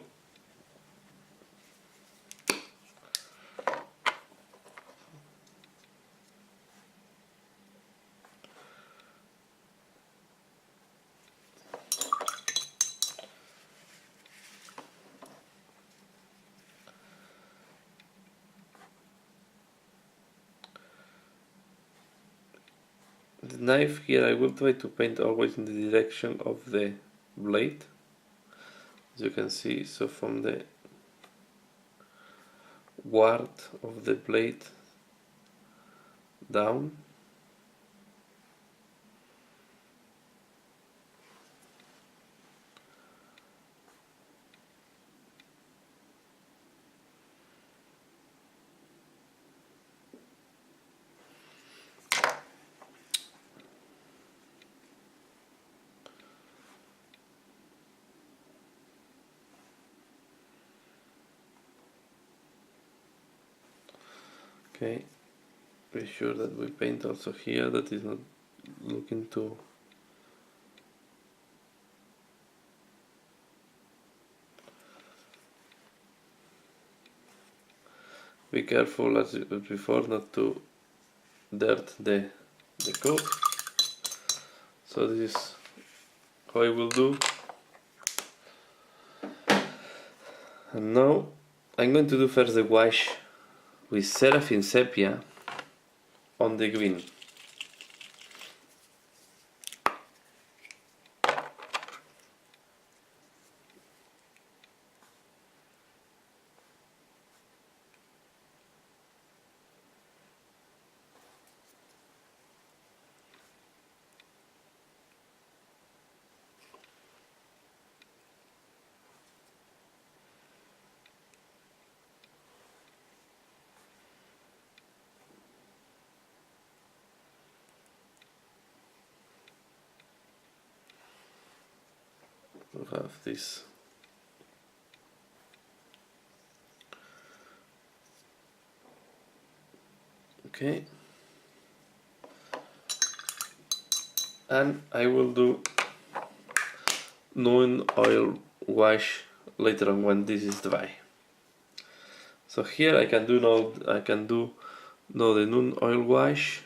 The knife here I will try to paint always in the direction of the blade, as you can see. So from the ward of the blade down. Okay, be sure that we paint also here, that is not looking too. Be careful as before not to dirt the coat. So this is how I will do. And now I'm going to do first the wash with Seraphim Sepia on the green. We have this. Okay, and I will do noon oil wash later on when this is dry. So here I can do now the noon oil wash.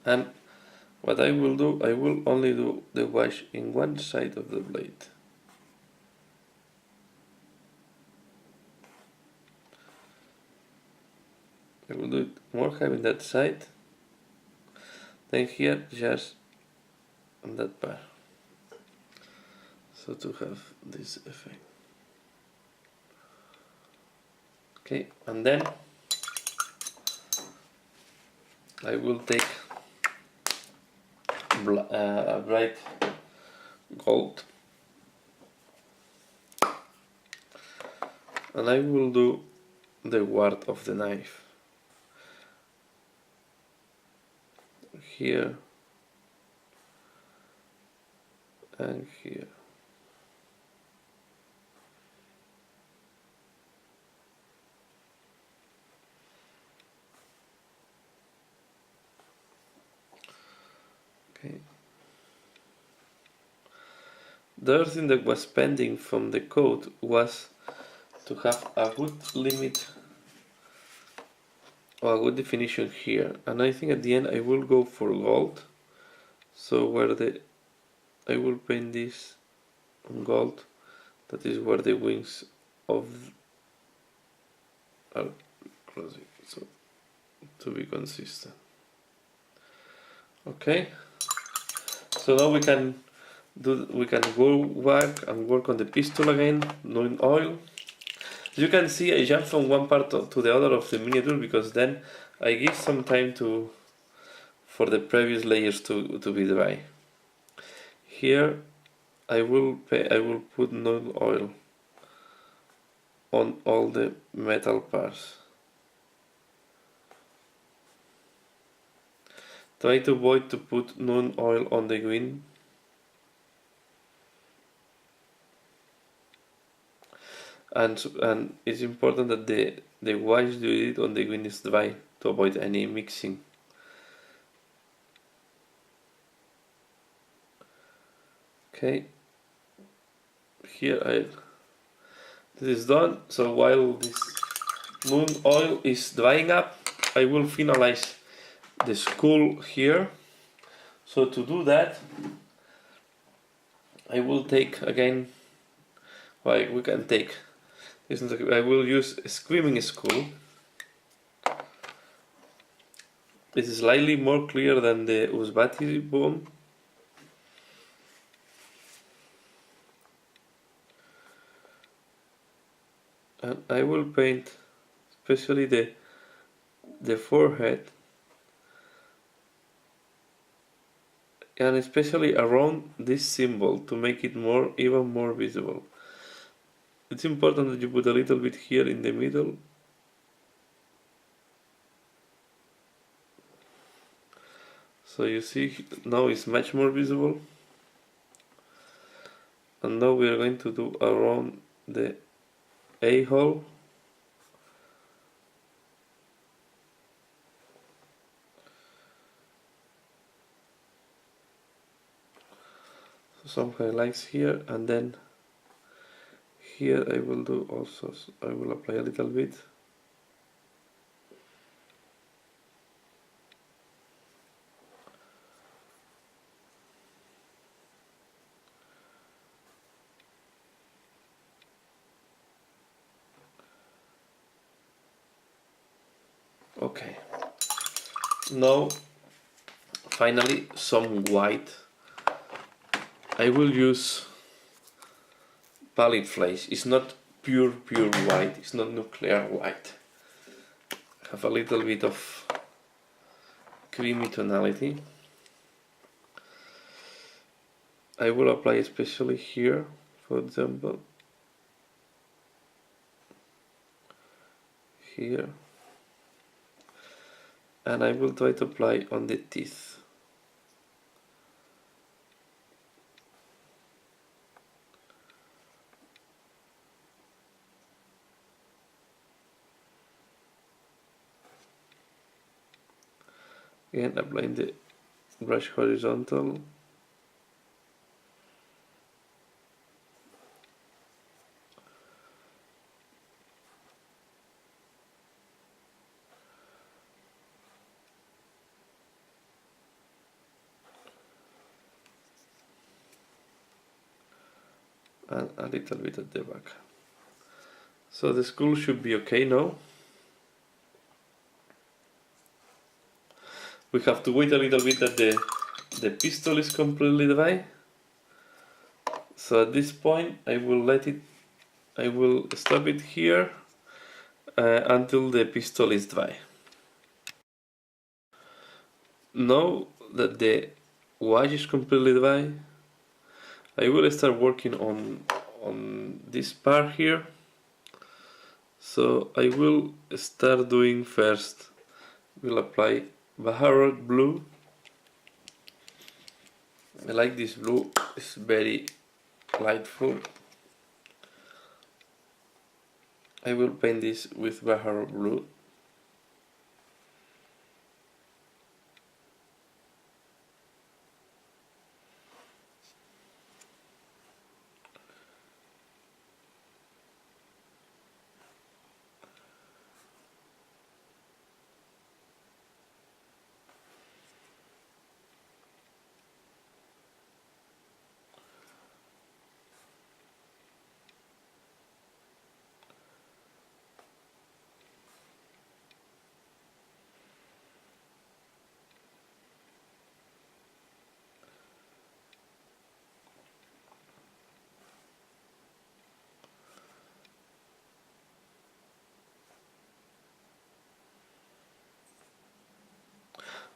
And what I will do, I will only do the wash in one side of the blade. I will do it more heavy in that side, then here just on that part. So to have this effect. Okay, and then I will take bright gold, and I will do the ward of the knife here and here. Okay. The other thing that was pending from the code was to have a good limit or a good definition here, and I think at the end I will go for gold. So where I will paint this on gold, that is where the wings of are closing, so to be consistent. Okay, so now we can go back and work on the pistol again, doing oil. As you can see, I jump from one part to the other of the miniature because then I give some time for the previous layers to be dry. Here I will put nail oil on all the metal parts. Try to avoid to put nail oil on the green. And it's important that the wash you did on the green is dry to avoid any mixing. Okay, here this is done. So while this moon oil is drying up, I will finalize the skull here. So to do that, I will take again, well, we can take this. I will use a screaming skull. It is slightly more clear than the Usbati bone. And I will paint especially the forehead, and especially around this symbol to make it even more visible. It's important that you put a little bit here in the middle. So you see now it's much more visible. And now we are going to do around the A-hole. So some highlights here, and then here I will do also, I will apply a little bit. Okay, now finally some white. I will use pallid flash. It's not pure white, it's not nuclear white. Have a little bit of creamy tonality. I will apply especially here, for example, here, and I will try to apply on the teeth. Again, applying the brush horizontal. and a little bit at the back. So the skull should be okay now. We have to wait a little bit that the pistol is completely dry. So at this point I will stop it here until the pistol is dry. Now that the wash is completely dry, I will start working on this part here. So I will start doing first, we'll apply Baharok blue. I like this blue, it's very lightful. I will paint this with Baharok blue.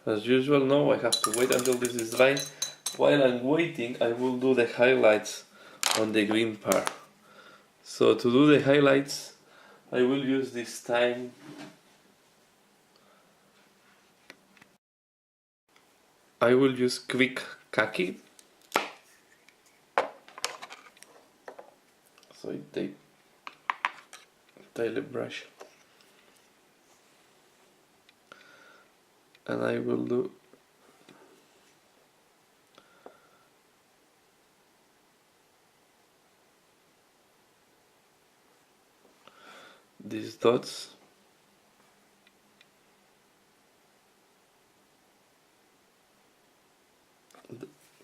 As usual, now I have to wait until this is dry. While I'm waiting, I will do the highlights on the green part. So to do the highlights, I will use this time I will use quick khaki. So I take a brush and I will do these dots.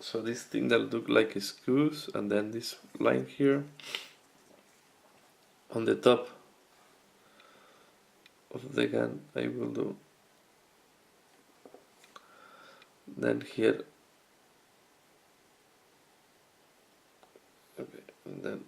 So this thing that look like screws, and then this line here on the top of the gun I will do. Then here, okay, and then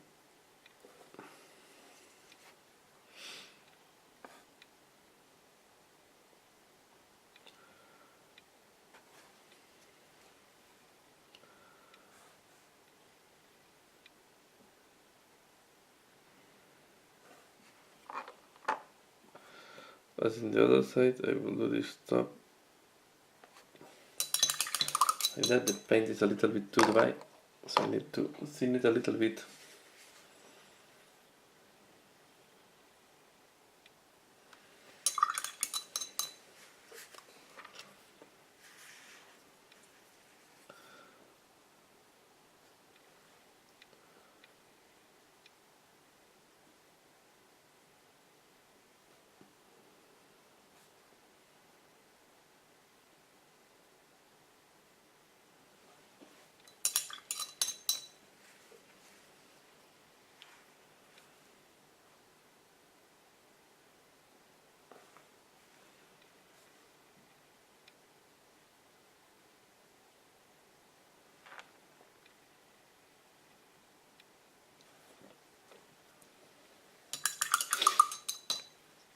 as in the other side, I will do this top. Like that, the paint is a little bit too dry, so I need to thin it a little bit.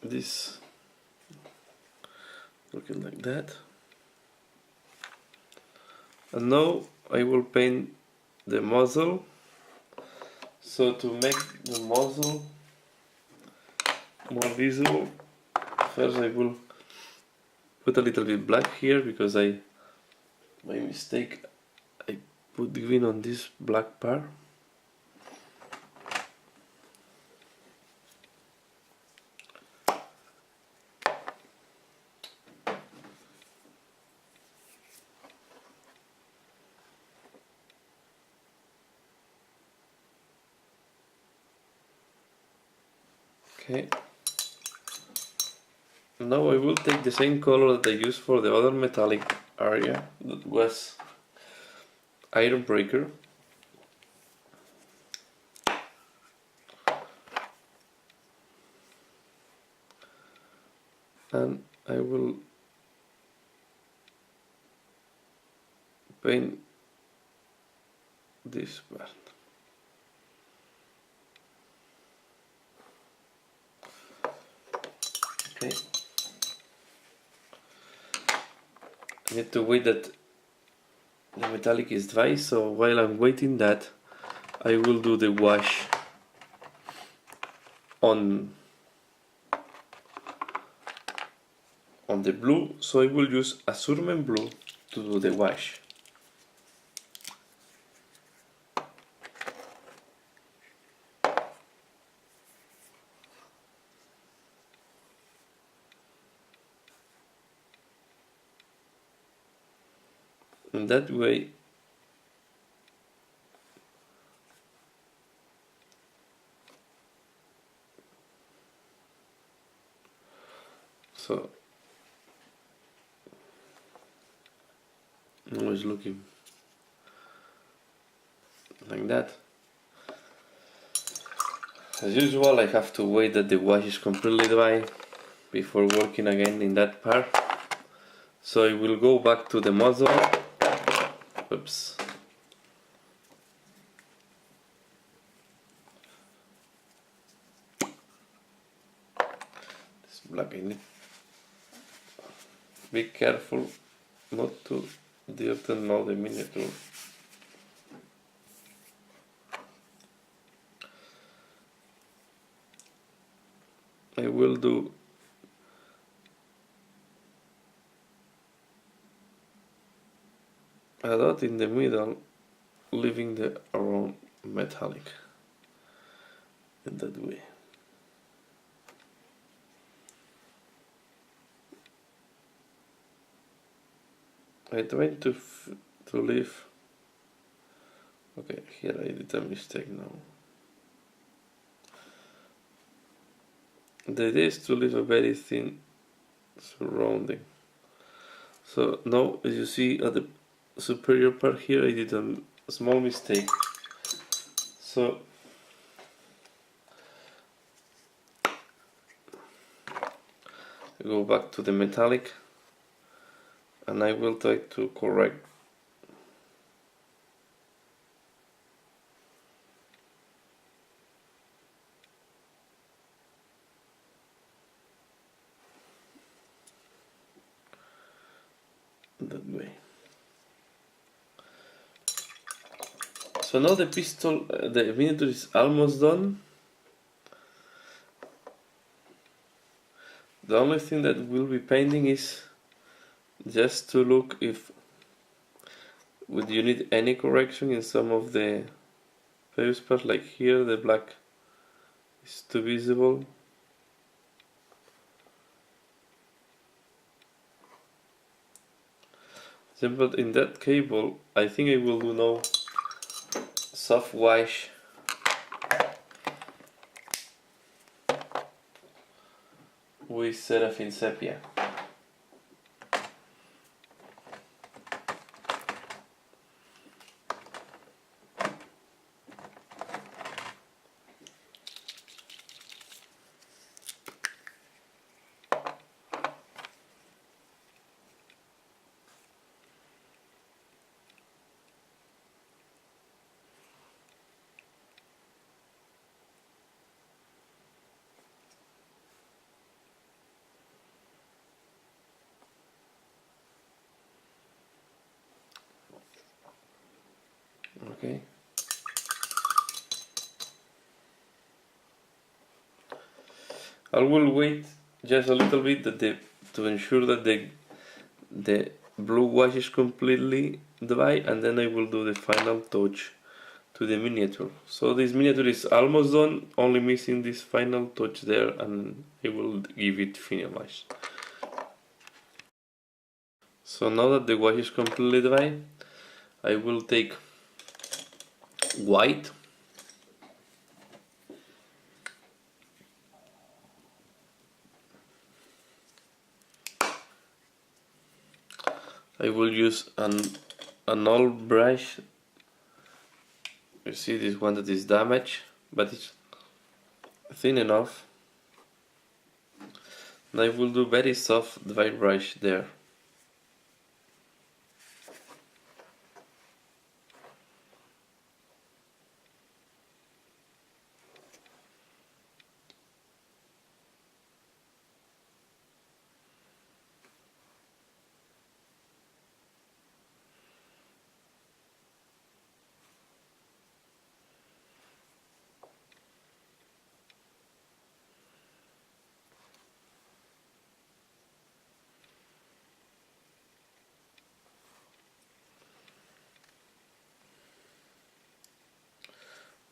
This looking like that, and now I will paint the muzzle. So to make the muzzle more visible, first I will put a little bit black here because by mistake I put green on this black part. Okay, now I will take the same color that I used for the other metallic area, that was Iron Breaker, and I will paint this part. Okay. I need to wait that the metallic is dry, so while I'm waiting that, I will do the wash on the blue, so I will use Azurmen blue to do the wash. And that way so I'm always looking like that. As usual, I have to wait that the wash is completely dry before working again in that part. So I will go back to the muzzle. Oops. This black in it. Be careful not to dirten all the miniature. I will do a dot in the middle, leaving the around metallic in that way. I tried to leave. Okay, here I did a mistake now. The idea is to leave a very thin surrounding. So now, as you see at the superior part here, I did a small mistake. So I go back to the metallic and I will try to correct that way. So now the pistol, the miniature is almost done. The only thing that we'll be painting is just to look if would you need any correction in some of the various parts, like here the black is too visible. But in that cable, I think I will do now soft wash with Seraphim Sepia. Okay. I will wait just a little bit to ensure that the blue wash is completely dry, and then I will do the final touch to the miniature. So this miniature is almost done, only missing this final touch there, and I will give it finalized. So now that the wash is completely dry, I will take white I will use an old brush. You see this one that is damaged, but it's thin enough. and I will do very soft dry brush there.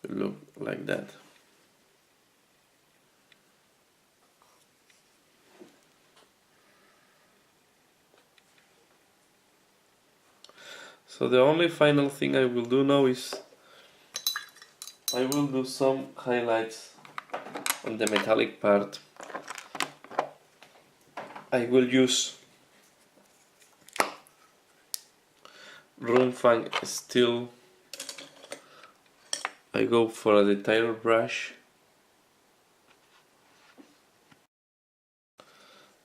Look like that. So the only final thing I will do now is I will do some highlights on the metallic part. I will use Runefang steel. I go for a detail brush.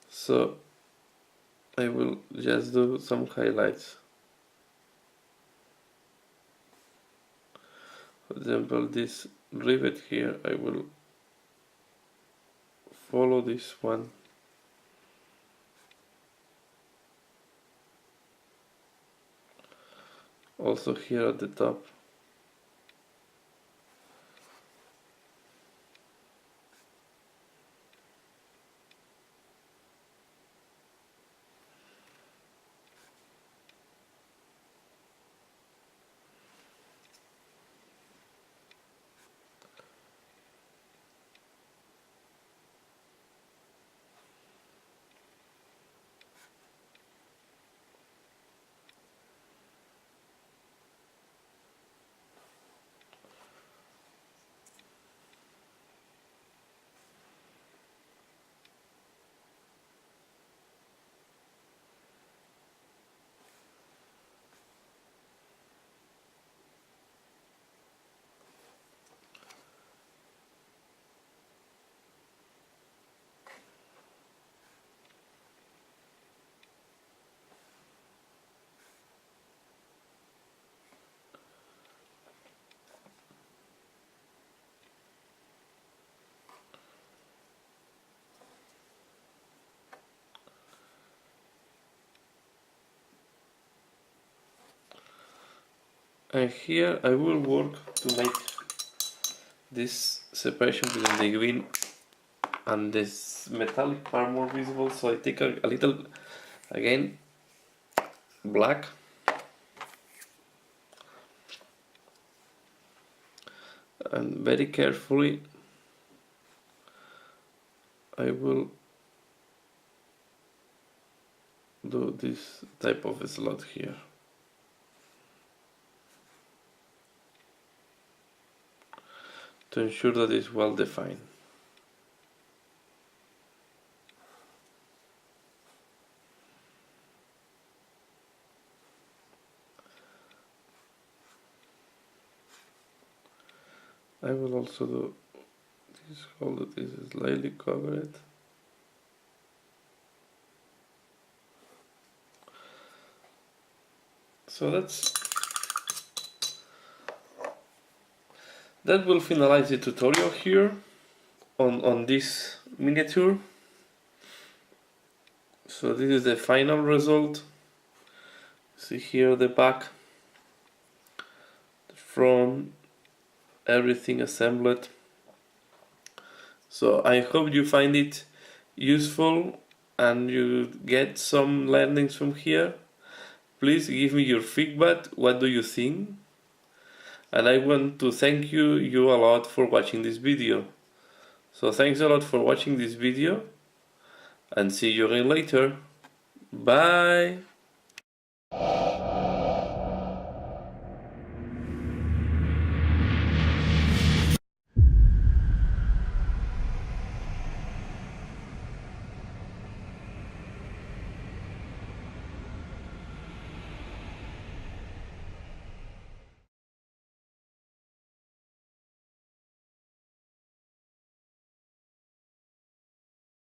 So I will just do some highlights. For example, this rivet here, I will follow this one. Also here at the top. And here I will work to make this separation between the green and this metallic part more visible. So I take a little, again, black, and very carefully I will do this type of slot here. To ensure that it's well defined. I will also do this hole that is slightly covered. So that will finalize the tutorial here on this miniature. So this is the final result. See here the back, the front, everything assembled. So I hope you find it useful and you get some learnings from here. Please give me your feedback. What do you think? And I want to thank you a lot for watching this video. So thanks a lot for watching this video and see you again later. Bye!